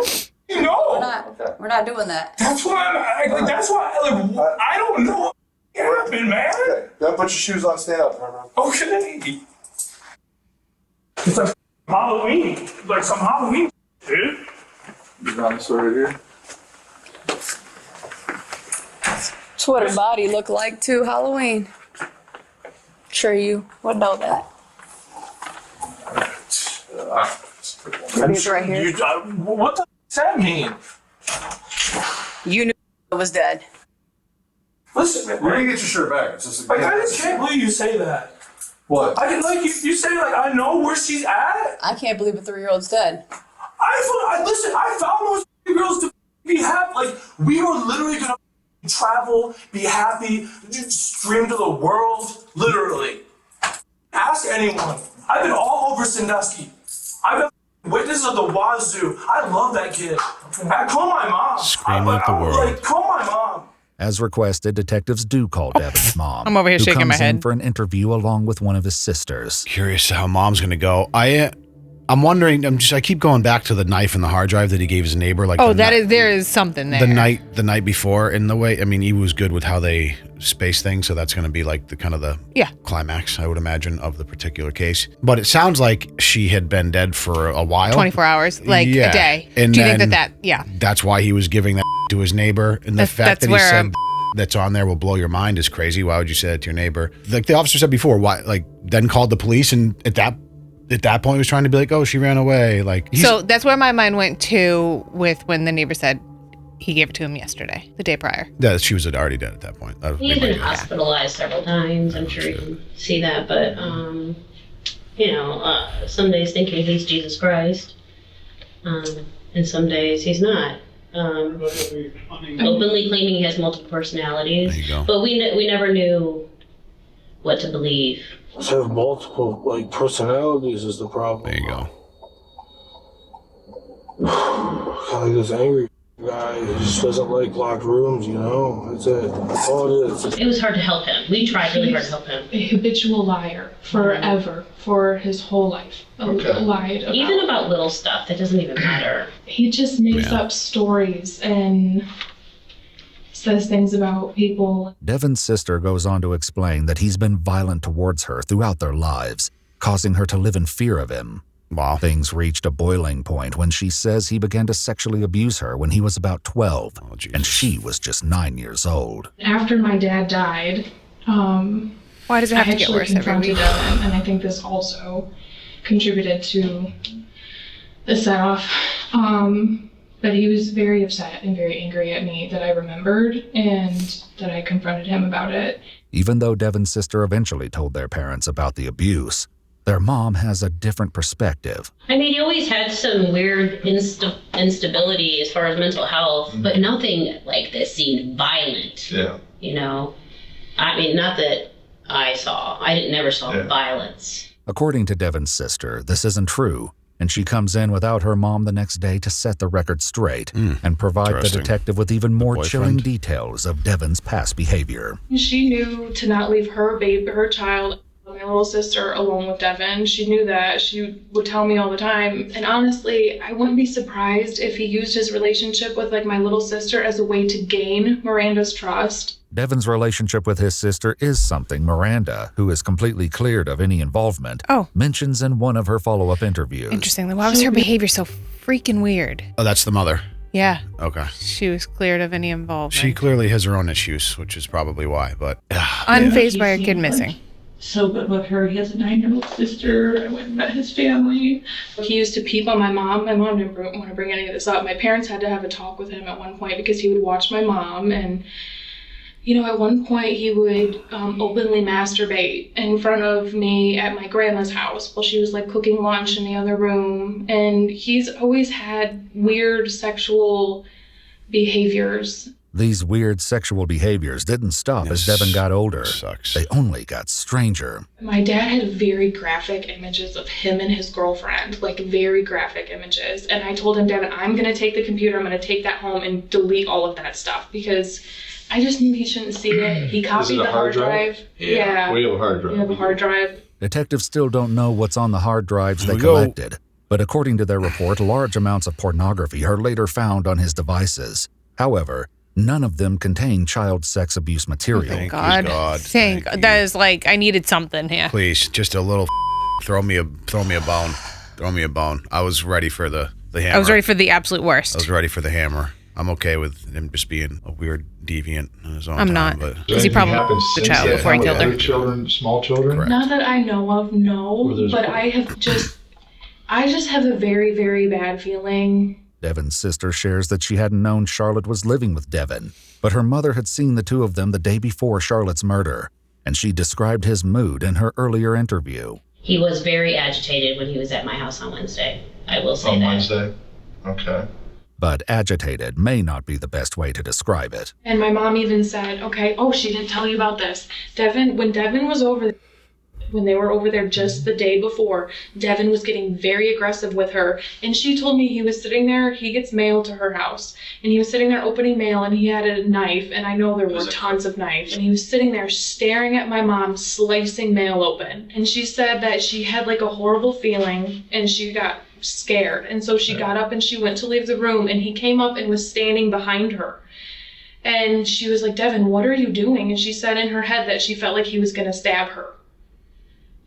don't know. We're not doing that. That's why that's why I don't know what happened, man. Okay, gotta put your shoes on, stand up, bro. Okay. It's like Halloween. Like some Halloween, dude. You got this right here. That's what her body looked like too, Halloween. Sure you would know that. It's right here. What the does that mean? You knew it was dead. Listen, man. We're gonna get your shirt back. It's just Like, I just can't believe you say that. What? I can, like, you say, like, I know where she's at. I can't believe a 3-year-old's dead. Listen, I found those girls to be happy. Like, we were literally gonna travel, be happy, just stream to the world, literally. Ask anyone. I've been all over Sandusky. I've been witnesses of the Wazoo. I love that kid. I call my mom. Scream at the world. Like, call my mom. As requested, detectives do call Devon's mom. I'm over here who shaking my comes in head. for an interview along with one of his sisters. Curious how mom's gonna go. I'm wondering. I keep going back to the knife and the hard drive that he gave his neighbor. Like, Oh, there is something there. the night before. In the way, I mean, he was good with how they space things, so that's gonna be like the kind of the climax, I would imagine, of the particular case. But it sounds like she had been dead for a while, 24 hours, like a day. And Do you think then that? Yeah. That's why he was giving that to his neighbor, and the fact that's that he where said that's on there will blow your mind is crazy. Why would you say that to your neighbor? Like the officer said before, why? Like then called the police, and at that point he was trying to be like, oh, she ran away. Like So that's where my mind went to with when the neighbor said he gave it to him yesterday, the day prior. Yeah, she was already dead at that point. That would He's be my been guess. hospitalized several times. I'm sure you can see that. But, some days thinking he's Jesus Christ. And some days he's not. Openly claiming he has multiple personalities. There you go. But we never knew what to believe. To have multiple, personalities is the problem. There you go. Kind of this angry guy who just doesn't like locked rooms, That's it. That's all it is. It was hard to help him. We tried really hard to help him. A habitual liar forever, for his whole life. Lied about. Even about little stuff that doesn't even matter. He just makes up stories and says things about people. Devon's sister goes on to explain that he's been violent towards her throughout their lives, causing her to live in fear of him. Wow. Things reached a boiling point when she says he began to sexually abuse her when he was about 12, and she was just 9 years old. After my dad died, why does it have to get worse every week? Him, and I think this also contributed to the set-off. But he was very upset and very angry at me that I remembered and that I confronted him about it. Even though Devon's sister eventually told their parents about the abuse, their mom has a different perspective. I mean, he always had some weird instability as far as mental health, but nothing like that seemed violent. Yeah. You know? I mean, not that I saw. I never saw violence. According to Devon's sister, this isn't true, and she comes in without her mom the next day to set the record straight and provide the detective with even more chilling details of Devon's past behavior. She knew to not leave her child, my little sister, alone with Devon. She knew that. She would tell me all the time. And honestly, I wouldn't be surprised if he used his relationship with my little sister as a way to gain Miranda's trust. Devon's relationship with his sister is something Miranda, who is completely cleared of any involvement, mentions in one of her follow-up interviews. Interestingly, why was her behavior so freaking weird? Oh, that's the mother. Yeah. Okay. She was cleared of any involvement. She clearly has her own issues, which is probably why, but... Unfazed by her kid missing. So good with her. He has a 9-year-old sister. I went and met his family. He used to peep on my mom. My mom didn't want to bring any of this up. My parents had to have a talk with him at one point because he would watch my mom, and at one point he would openly masturbate in front of me at my grandma's house while she was cooking lunch in the other room. And he's always had weird sexual behaviors. These weird sexual behaviors didn't stop as Devon got older. They only got stranger. My dad had very graphic images of him and his girlfriend, very graphic images. And I told him, Devon, I'm going to take the computer, I'm going to take that home and delete all of that stuff because I just knew he shouldn't see it. He copied the hard drive. Yeah. We have a hard drive. We have a hard drive. Detectives still don't know what's on the hard drives they collected, but according to their report, large amounts of pornography are later found on his devices. However, none of them contain child sex abuse material. Thank God. Thank God. That is I needed something here. Please, just a little throw me a bone. Throw me a bone. I was ready for the hammer. I was ready for the absolute worst. I was ready for the hammer. I'm okay with him just being a weird deviant in his own time. I'm not. But because he probably the child before he killed her. Children, small children? Correct. Not that I know of, no. But I just have a very, very bad feeling. Devon's sister shares that she hadn't known Charlotte was living with Devon, but her mother had seen the two of them the day before Charlotte's murder, and she described his mood in her earlier interview. He was very agitated when he was at my house on Wednesday. I will say that. On Wednesday? Okay. But agitated may not be the best way to describe it. And my mom even said, she didn't tell you about this. When Devon was over, when they were over there just the day before, Devon was getting very aggressive with her. And she told me he was sitting there, he gets mail to her house. And he was sitting there opening mail and he had a knife. And I know there were tons of knives. And he was sitting there staring at my mom, slicing mail open. And she said that she had a horrible feeling and she got scared. And so she got up and she went to leave the room and he came up and was standing behind her. And she was like, Devon, what are you doing? And she said in her head that she felt like he was going to stab her.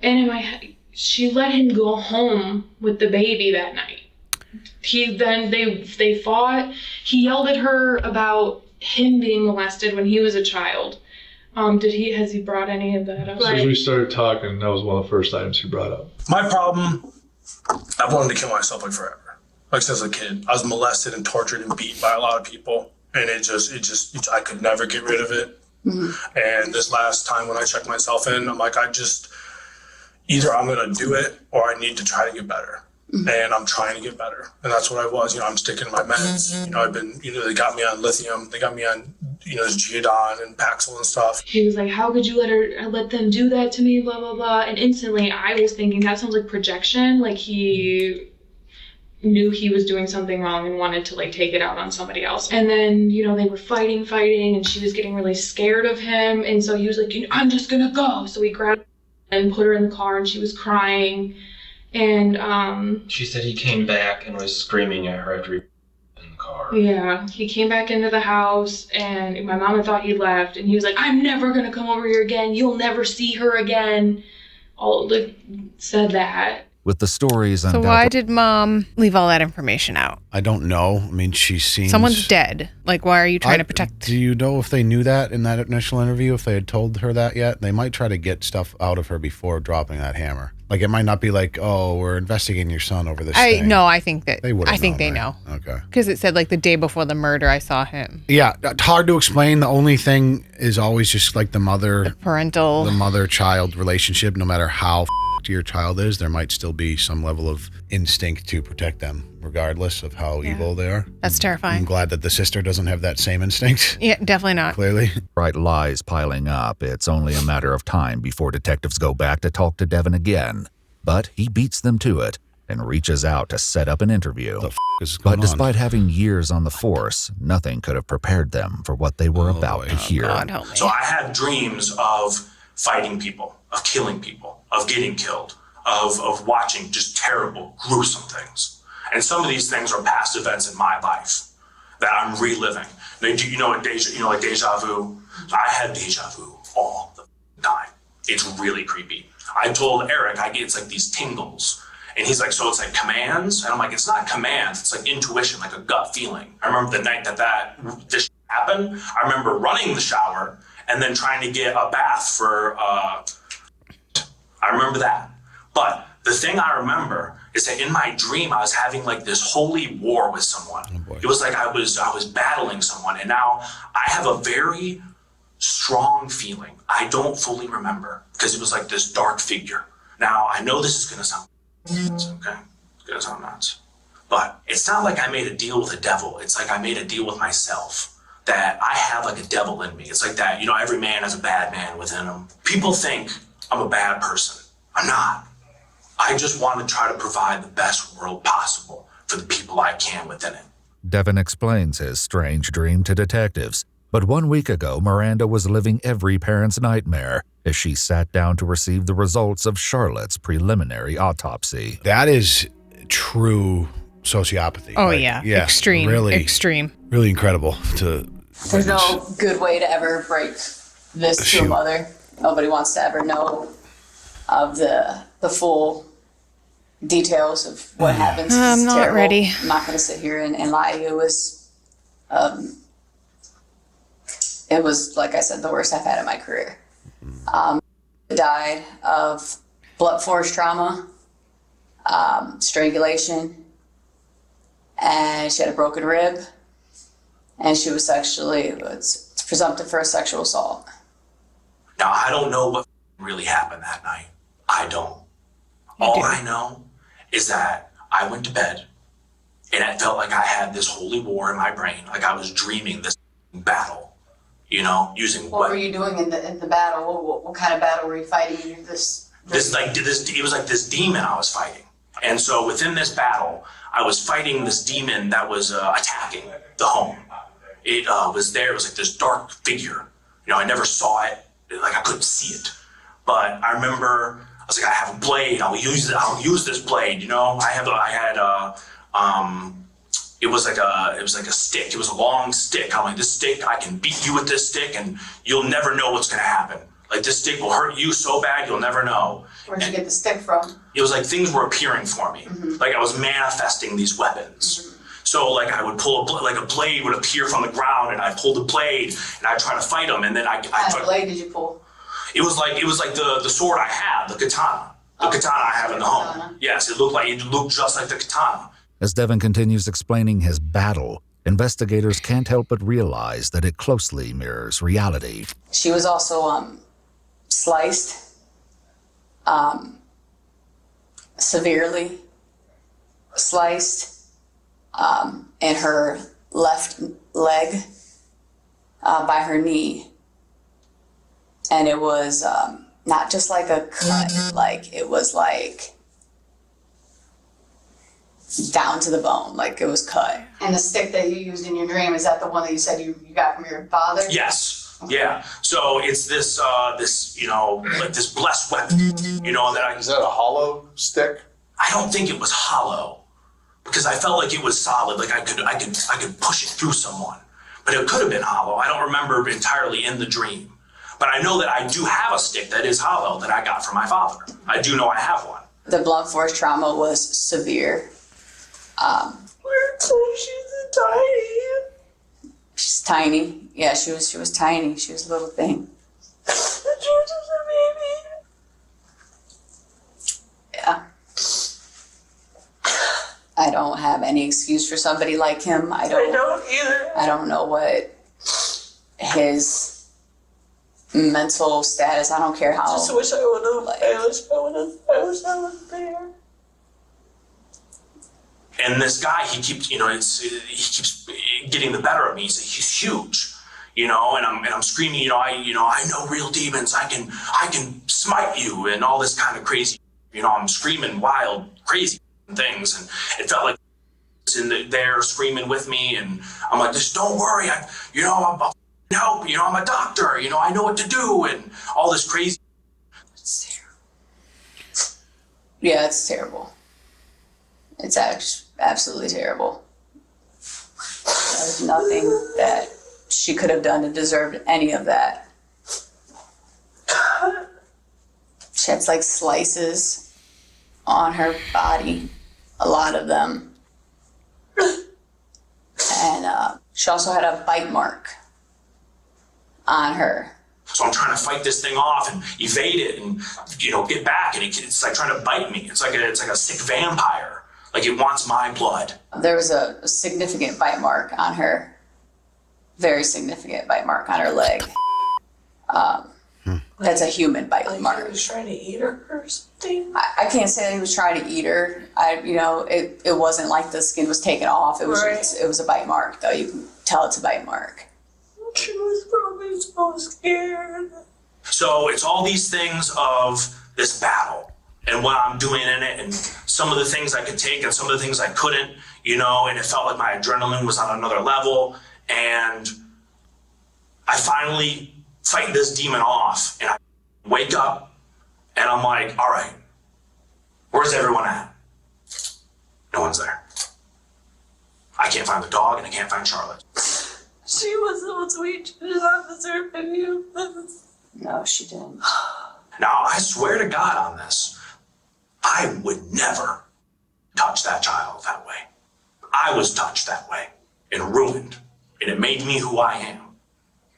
And in my head, she let him go home with the baby that night. They fought. He yelled at her about him being molested when he was a child. Has he brought any of that up? As soon as we started talking, that was one of the first items he brought up. My problem, I've wanted to kill myself forever. Since a kid. I was molested and tortured and beaten by a lot of people. And I could never get rid of it. Mm-hmm. And this last time when I checked myself in, I'm either I'm going to do it or I need to try to get better. Mm-hmm. And I'm trying to get better. And that's what I was. I'm sticking to my meds. Mm-hmm. I've been, they got me on lithium. They got me on, this Geodon and Paxil and stuff. He was like, how could you let them do that to me, blah, blah, blah. And instantly I was thinking that sounds like projection. He knew he was doing something wrong and wanted to take it out on somebody else. And then, they were fighting, and she was getting really scared of him. And so he was like, I'm just going to go. So he grabbed her and put her in the car and she was crying. And she said he came back and was screaming at her after he in the car. Yeah, he came back into the house, and my mom thought he left, and he was like, "I'm never gonna come over here again. You'll never see her again." Said that. With the stories So why did mom leave all that information out? I don't know. I mean, she seems... Someone's dead. Like, why are you trying to protect... Do you know if they knew that in that initial interview, if they had told her that yet? They might try to get stuff out of her before dropping that hammer. Like, it might not be like, oh, we're investigating your son over this thing. No, I think that... They would have I think known, they right? know. Okay. Because it said, like, the day before the murder, I saw him. Yeah, it's hard to explain. The only thing is always just like the mother-child relationship. No matter how your child is, there might still be some level of instinct to protect them, regardless of how evil they are. That's terrifying. I'm glad that the sister doesn't have that same instinct. Yeah, definitely not. Clearly. Bright lies piling up, it's only a matter of time before detectives go back to talk to Devon again. But he beats them to it and reaches out to set up an interview. But despite having years on the force, nothing could have prepared them for what they were about to hear. So I had dreams of fighting people, of killing people, of getting killed, of watching just terrible, gruesome things. And some of these things are past events in my life that I'm reliving. Like deja vu? I had deja vu all the time. It's really creepy. I told Eric, it's like these tingles. And he's like, so it's like commands? And I'm like, it's not commands, it's like intuition, like a gut feeling. I remember the night this happened, I remember running the shower and then trying to get a bath for, I remember that. But the thing I remember is that in my dream, I was having like this holy war with someone. It was like I was battling someone, and now I have a very strong feeling. I don't fully remember because it was like this dark figure. Now, I know this is going to sound nuts, okay? It's going to sound nuts. But it's not like I made a deal with the devil. It's like I made a deal with myself. That I have like a devil in me. It's like that, every man has a bad man within him. People think I'm a bad person. I'm not. I just want to try to provide the best world possible for the people I can within it. Devon explains his strange dream to detectives. But 1 week ago, Miranda was living every parent's nightmare as she sat down to receive the results of Charlotte's preliminary autopsy. That is true sociopathy. Oh, yeah. Extreme. Really, extreme. Really incredible to There's no good way to ever break this to a mother. Nobody wants to ever know of the full details of what happens. I'm not terrible. ready. I'm not going to sit here and lie to you. It was, like I said, the worst I've had in my career. Died of blunt force trauma, strangulation, and she had a broken rib, and she was it's presumptive for a sexual assault. Now, I don't know what really happened that night. I don't. All I know is that I went to bed, and it felt like I had this holy war in my brain, like I was dreaming this battle. Using what were you doing in the battle? What kind of battle were you fighting? It was like this demon I was fighting. And so within this battle, I was fighting this demon that was attacking the home. It was there. It was like this dark figure. I never saw it. Like I couldn't see it. But I remember I was like, I have a blade. I'll use this blade. It was like a stick. It was a long stick. I'm like, this stick, I can beat you with this stick and you'll never know what's gonna happen. Like this stick will hurt you so bad you'll never know. Where'd you get the stick from? It was like things were appearing for me. Mm-hmm. Like I was manifesting these weapons. Mm-hmm. So like I would pull a blade would appear from the ground and I pulled the blade and I try to fight him and then What kind of blade did you pull? It was like the sword I had, the katana. The katana I have in the home. Yes, it looked just like the katana. As Devon continues explaining his battle, investigators can't help but realize that it closely mirrors reality. She was also sliced, severely sliced in her left leg by her knee. And it was not just like a cut, like it was like down to the bone, like it was cut. And the stick that you used in your dream, is that the one that you said you got from your father? Yes. Okay. Yeah. So it's this like this blessed weapon, Is that a hollow stick? I don't think it was hollow, because I felt like it was solid, like I could push it through someone. But it could have been hollow. I don't remember entirely in the dream. But I know that I do have a stick that is hollow that I got from my father. I do know I have one. The blunt force trauma was severe. We're told she's tiny. She's tiny. Yeah, she was tiny. She was a little thing. The George was a baby. Yeah. I don't have any excuse for somebody like him. I don't either. I don't know what his mental status. I don't care how. I just wish I would have. I wish I was there. And this guy, he keeps getting the better of me. He's huge, and I'm screaming, I know real demons. I can smite you and all this kind of crazy. I'm screaming wild, crazy things, and it felt like in there screaming with me, and I'm like, just don't worry, I'll help. I'm a doctor. I know what to do, and all this crazy. It's terrible. Yeah, it's terrible. It's absolutely terrible. There's nothing that she could have done to deserve any of that. She had like slices on her body, a lot of them. And she also had a bite mark on her. So I'm trying to fight this thing off and evade it and, get back. And it's like trying to bite me. It's like a sick vampire. Like it wants my blood. There was a significant bite mark on her. Very significant bite mark on her leg. That's a human bite mark. He was trying to eat her or something. I can't say that he was trying to eat her. It wasn't like the skin was taken off. It was it was a bite mark, though. You can tell it's a bite mark. She was probably so scared. So it's all these things of this battle and what I'm doing in it, and some of the things I could take and some of the things I couldn't, and it felt like my adrenaline was on another level. And I finally fight this demon off, and I wake up and I'm like, all right, where's everyone at? No one's there. I can't find the dog and I can't find Charlotte. She was so sweet. She did not deserve any of this. No, she didn't. Now, I swear to God on this, I would never touch that child that way. I was touched that way and ruined, and it made me who I am.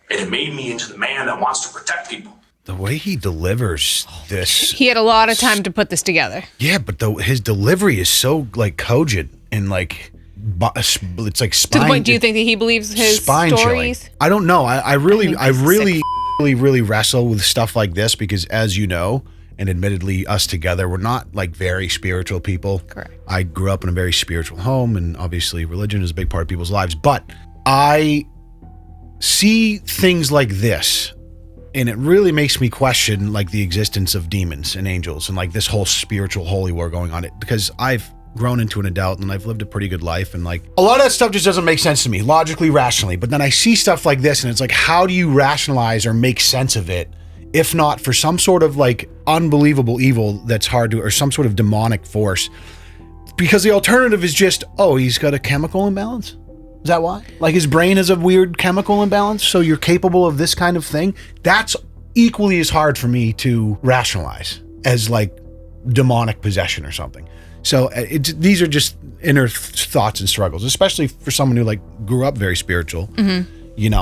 And it made me into the man that wants to protect people. The way he delivers this. He had a lot of time to put this together. Yeah, but his delivery is so cogent and it's like spine. To the point, do you think that he believes his stories? Chilling. I don't know. I really wrestle with stuff like this because, as you know, and admittedly us together, we're not very spiritual people. Correct. I grew up in a very spiritual home, and obviously religion is a big part of people's lives. But I see things like this, and it really makes me question the existence of demons and angels and this whole spiritual holy war going on. Because I've grown into an adult and I've lived a pretty good life, and a lot of that stuff just doesn't make sense to me logically, rationally. But then I see stuff like this and it's how do you rationalize or make sense of it if not for some sort of unbelievable evil that's hard to, or some sort of demonic force? Because the alternative is just, he's got a chemical imbalance. Is that why? His brain has a weird chemical imbalance, so you're capable of this kind of thing? That's equally as hard for me to rationalize as demonic possession or something. So these are just inner thoughts and struggles, especially for someone who grew up very spiritual. Mm-hmm.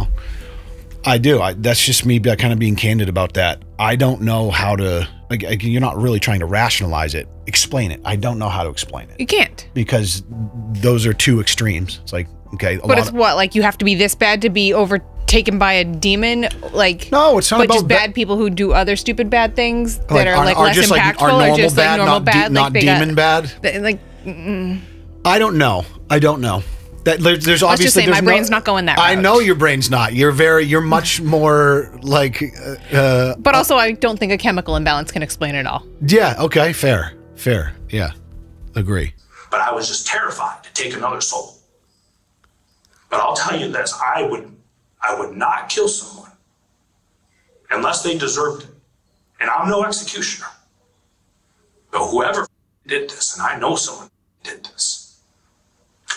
I do. That's just me kind of being candid about that. I don't know how to, you're not really trying to rationalize it. Explain it. I don't know how to explain it. You can't. Because those are two extremes. It's okay. But it's what? You have to be this bad to be overtaken by a demon? No, it's not but about just bad people who do other stupid bad things that are less just impactful, are normal or just bad, normal not bad? Not demon bad? I don't know. That there's Let's obviously just say my brain's not going that route. I know your brain's not. You're much more but also I don't think a chemical imbalance can explain it all. Yeah, okay, fair. Yeah. Agree. But I was just terrified to take another soul. But I'll tell you this, I would not kill someone unless they deserved it. And I'm no executioner. But whoever did this, and I know someone did this,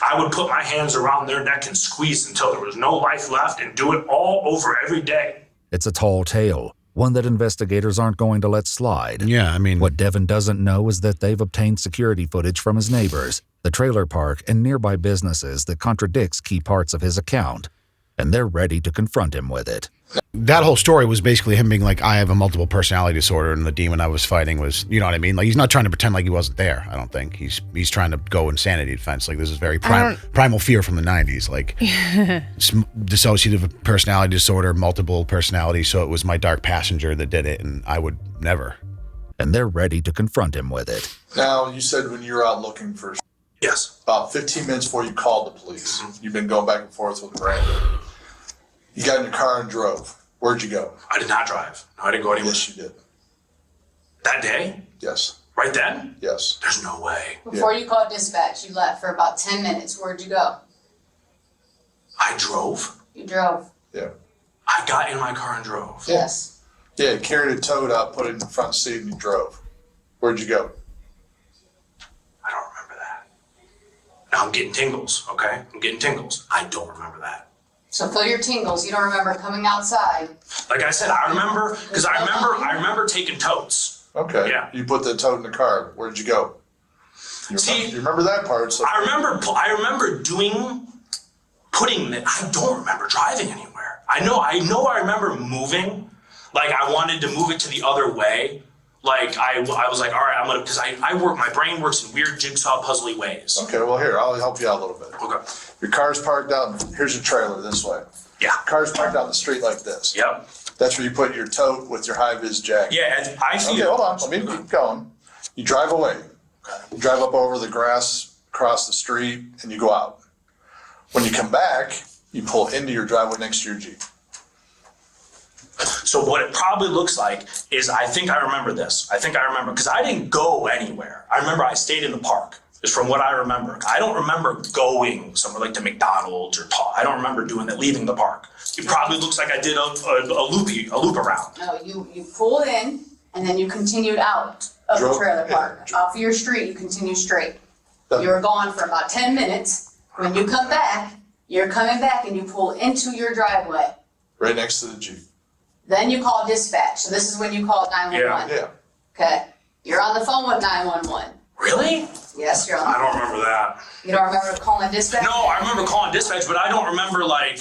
I would put my hands around their neck and squeeze until there was no life left and do it all over every day. It's a tall tale, one that investigators aren't going to let slide. Yeah, I mean... What Devon doesn't know is that they've obtained security footage from his neighbors, the trailer park, and nearby businesses that contradicts key parts of his account, and they're ready to confront him with it. That whole story was basically him being like, I have a multiple personality disorder, and the demon I was fighting was, you know what I mean? Like, he's not trying to pretend like he wasn't there, I don't think. He's trying to go insanity defense. Like, this is very primal fear from the 90s. Like, dissociative personality disorder, multiple personality, so it was my dark passenger that did it, and I would never. And they're ready to confront him with it. Now, you said when you were out looking for... Yes. About 15 minutes before you called the police. You've been going back and forth with Miranda. You got in your car and drove. Where'd you go? I did not drive. No, I didn't go anywhere. Yes, you did. That day? Yes. Right then? Yes. There's no way. Before you called dispatch, you left for about 10 minutes. Where'd you go? I drove? You drove. Yeah. I got in my car and drove. Yes. Yeah, you carried a toad out, put it in the front seat, and you drove. Where'd you go? I don't remember that. Now I'm getting tingles, okay? I'm getting tingles. I don't remember that. So feel your tingles. You don't remember coming outside. Like I said, I remember, because I remember taking totes. Okay. Yeah. You put the toad in the car. Where'd you go? You remember that part. So I remember putting it. I don't remember driving anywhere. I remember moving. Like I wanted to move it to the other way. Like I was like, all right, I'm gonna, because my brain works in weird jigsaw puzzly ways. Okay, well here, I'll help you out a little bit. Okay. Your car's parked out, here's your trailer this way. Yeah. Car's parked out in the street like this. Yep. That's where you put your tote with your high-vis jacket. Yeah, I see. Okay, hold on, let me keep going. You drive away. You drive up over the grass, across the street, and you go out. When you come back, you pull into your driveway next to your Jeep. So what it probably looks like is, I think I remember this. Because I didn't go anywhere. I remember I stayed in the park, is from what I remember. I don't remember going somewhere like to McDonald's or I don't remember doing that, leaving the park. It probably looks like I did a loop around. No, you pulled in and then you continued out of the trailer park. Off of your street, you continue straight. You were gone for about 10 minutes. When you come back, you're coming back and you pull into your driveway. Right next to the Jeep. Then you call dispatch. So this is when you call 911. Yeah. Okay. You're on the phone with 911. Really? Yes, you're on the I don't phone. remember that. You don't remember calling dispatch? No, I remember calling dispatch, but I don't remember like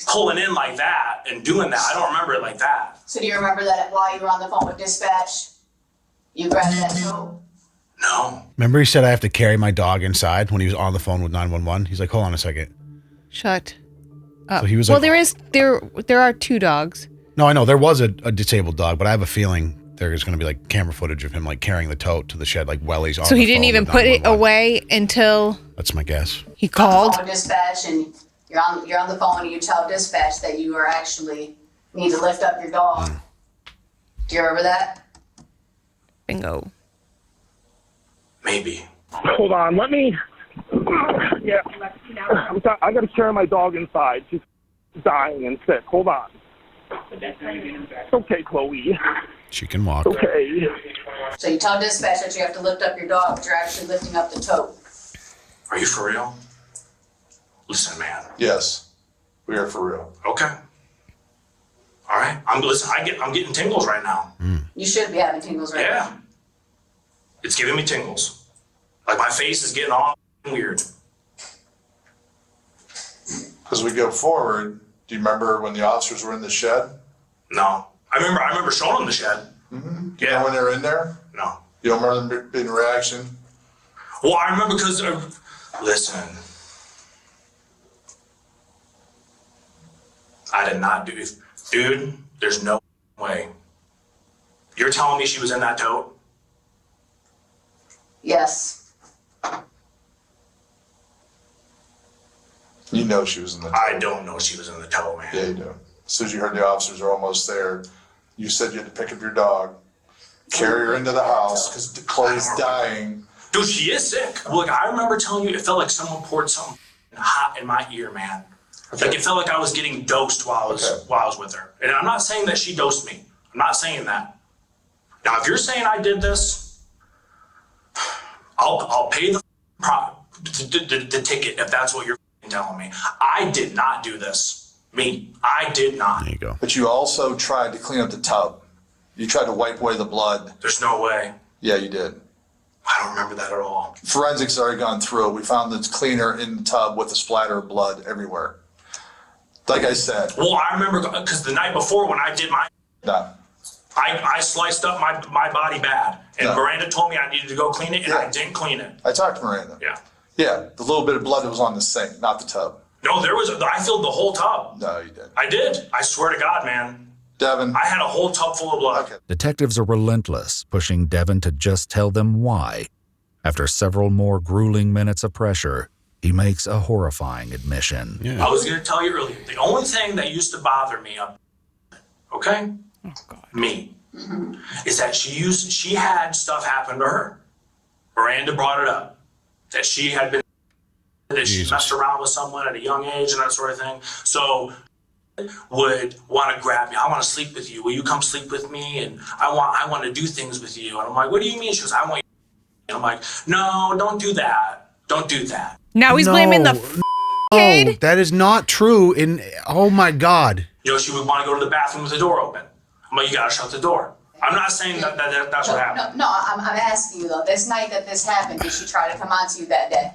pulling in like that and doing that. I don't remember it like that. So do you remember that while you were on the phone with dispatch, you grabbed that tote? No. Remember he said I have to carry my dog inside when he was on the phone with 911? He's like, hold on a second. Shut up. So he was well, like, there are two dogs. No, I know. There was a disabled dog, but I have a feeling there's going to be like camera footage of him like carrying the tote to the shed like while he's on So the he didn't phone even with put it 911. away until That's my guess. he called. Call dispatch and you're on the phone and you tell dispatch that you are actually need to lift up your dog. Do you remember that? Bingo. Maybe. Hold on, let me. Yeah, I got to carry my dog inside. She's dying and sick. Hold on. It's okay, Chloe. She can walk. Okay. So you tell dispatch that you have to lift up your dog, but you're actually lifting up the tote. Are you for real? Listen, man. Yes, we are for real. Okay. All right. I'm getting tingles right now. You should be having tingles right now. It's giving me tingles. Like my face is getting all weird. As we go forward, do you remember when the officers were in the shed? No. I remember showing them the shed. Mm-hmm. Do you know when they were in there? No. You don't remember them being in reaction? Well, I remember because, listen, I did not do it. Dude, there's no way. You're telling me she was in that tote? Yes. You know she was in the tote. I don't know she was in the tote, man. Yeah, you do. As soon as you heard the officers are almost there, you said you had to pick up your dog, carry her into the house because Chloe's dying. Dude, she is sick. Look, I remember telling you it felt like someone poured something hot in my ear, man. Okay. Like it felt like I was getting dosed while I was with her. And I'm not saying that she dosed me. I'm not saying that. Now, if you're saying I did this, I'll pay the the ticket if that's what you're telling me. I did not do this. I did not. There you go. But you also tried to clean up the tub. You tried to wipe away the blood. There's no way. Yeah, you did. I don't remember that at all. Forensics already gone through it. We found the cleaner in the tub with a splatter of blood everywhere. Like I said. Well, I remember because the night before when I did my, I sliced up my body bad, and Miranda told me I needed to go clean it, and I didn't clean it. I talked to Miranda. Yeah, the little bit of blood that was on the sink, not the tub. No, I filled the whole tub. No, you didn't. I did. I swear to God, man. Devon. I had a whole tub full of blood. Detectives are relentless, pushing Devon to just tell them why. After several more grueling minutes of pressure, he makes a horrifying admission. I was going to tell you earlier, the only thing that used to bother me, okay? Oh, God. Me. Is that she had stuff happen to her. Miranda brought it up. That she had been, that she messed around with someone at a young age and that sort of thing. So would want to grab me. I want to sleep with you. Will you come sleep with me? And I want to do things with you. And I'm like, what do you mean? She goes, I want you. And I'm like, no, don't do that. Don't do that. Now he's blaming the kid. That is not true. Oh my God. You know, she would want to go to the bathroom with the door open. I'm like, you got to shut the door. I'm not saying that's what happened. No, I'm asking you though. This night that this happened, did she try to come on to you that day?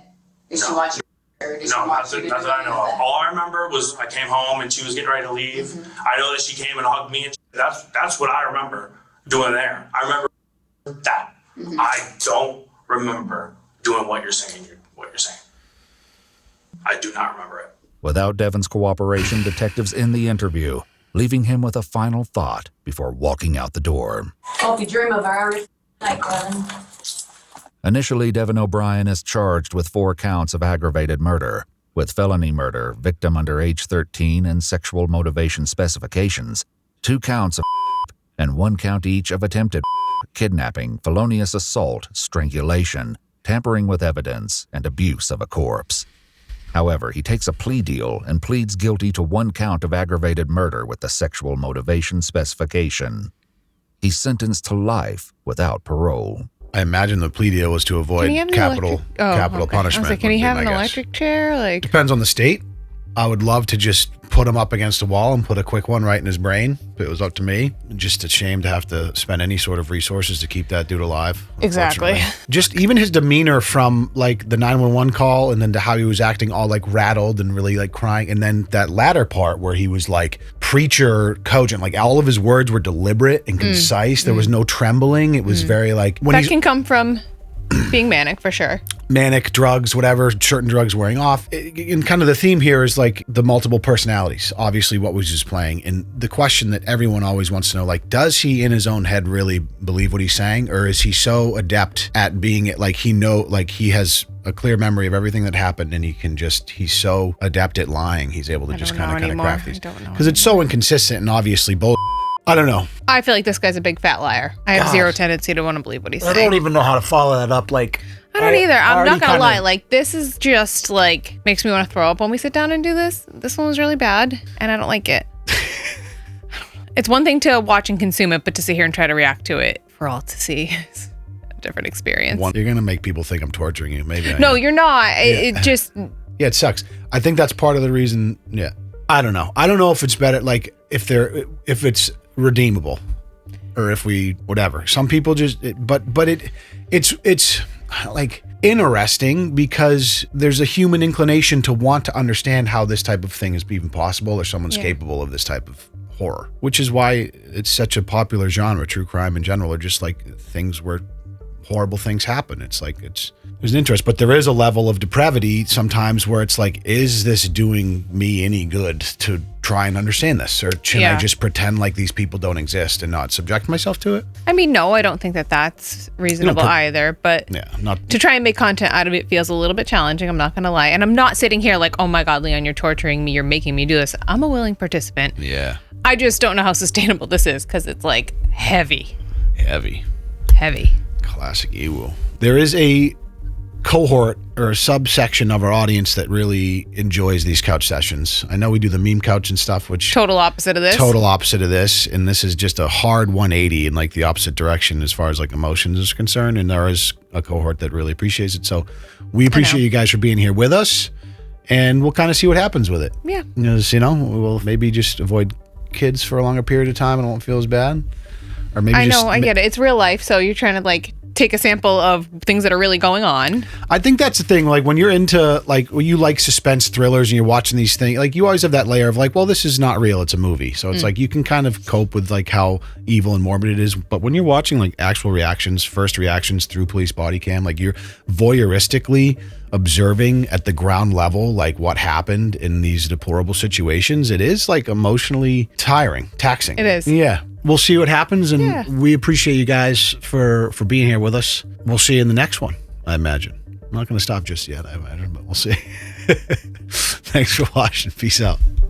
Did she want you? No, not that I know of. All I remember was I came home and she was getting ready to leave. I know that she came and hugged me, and that's what I remember doing there. I remember that. I don't remember doing what you're saying. I do not remember it. Without Devon's cooperation, detectives end the interview, leaving him with a final thought before walking out the door. Hope you dream of our night, Devon. Initially, Devon O'Brien is charged with 4 counts of aggravated murder, with felony murder, victim under age 13, and sexual motivation specifications, 2 counts of and 1 count each of attempted kidnapping, felonious assault, strangulation, tampering with evidence, and abuse of a corpse. However, he takes a plea deal and pleads guilty to 1 count of aggravated murder with the sexual motivation specification. He's sentenced to life without parole. I imagine the plea deal was to avoid capital punishment. I was like, can he have an electric chair? Like, depends on the state. I would love to just put him up against a wall and put a quick one right in his brain if it was up to me. Just a shame to have to spend any sort of resources to keep that dude alive. Exactly. Just even his demeanor from like the 911 call and then to how he was acting all like rattled and really like crying. And then that latter part where he was like preacher cogent, like all of his words were deliberate and concise. There was no trembling. It was very like when that can come from being manic for sure. Manic, drugs, whatever, certain drugs wearing off. And kind of the theme here is like the multiple personalities, obviously what was just playing. And the question that everyone always wants to know, like, does he in his own head really believe what he's saying? Or is he so adept at being it, like he has a clear memory of everything that happened and he's so adept at lying. He's able to just kind of craft these. Because it's so inconsistent and obviously bull. I don't know. I feel like this guy's a big fat liar. I have zero tendency to want to believe what he's saying. I don't even know how to follow that up. Like, I don't either. I'm not going to lie. Like, this is just like, makes me want to throw up when we sit down and do this. This one was really bad and I don't like it. It's one thing to watch and consume it, but to sit here and try to react to it for all to see is a different experience. You're going to make people think I'm torturing you. Maybe I am. You're not. It just... Yeah, it sucks. I think that's part of the reason. Yeah. I don't know. I don't know if it's better, like, if it's redeemable or if we whatever. Some people just it's like interesting because there's a human inclination to want to understand how this type of thing is even possible or someone's capable of this type of horror, which is why it's such a popular genre. True crime in general are just like things where horrible things happen. It's like there's an interest, but there is a level of depravity sometimes where it's like, is this doing me any good to try and understand this? Or should I just pretend like these people don't exist and not subject myself to it? I mean, no, I don't think that that's reasonable either, but to try and make content out of it feels a little bit challenging. I'm not going to lie. And I'm not sitting here like, oh my God, Leon, you're torturing me. You're making me do this. I'm a willing participant. Yeah. I just don't know how sustainable this is because it's like heavy. Classic Ewu. There is a cohort or a subsection of our audience that really enjoys these couch sessions. I know we do the meme couch and stuff, which total opposite of this. And this is just a hard 180 in like the opposite direction as far as like emotions is concerned. And there is a cohort that really appreciates it. So we appreciate you guys for being here with us, and we'll kind of see what happens with it. Yeah. Because, we'll maybe just avoid kids for a longer period of time and it won't feel as bad. Or maybe I know, I get it. It's real life, so you're trying to like take a sample of things that are really going on. I think that's the thing. Like when you're into when you like suspense thrillers and you're watching these things, like you always have that layer of like, well, this is not real. It's a movie. So it's like you can kind of cope with like how evil and morbid it is. But when you're watching like actual reactions, first reactions through police body cam, like you're voyeuristically observing at the ground level, like what happened in these deplorable situations, it is like emotionally tiring, taxing. It is. Yeah. We'll see what happens, and we appreciate you guys for being here with us. We'll see you in the next one, I imagine. I'm not going to stop just yet, I imagine, but we'll see. Thanks for watching. Peace out.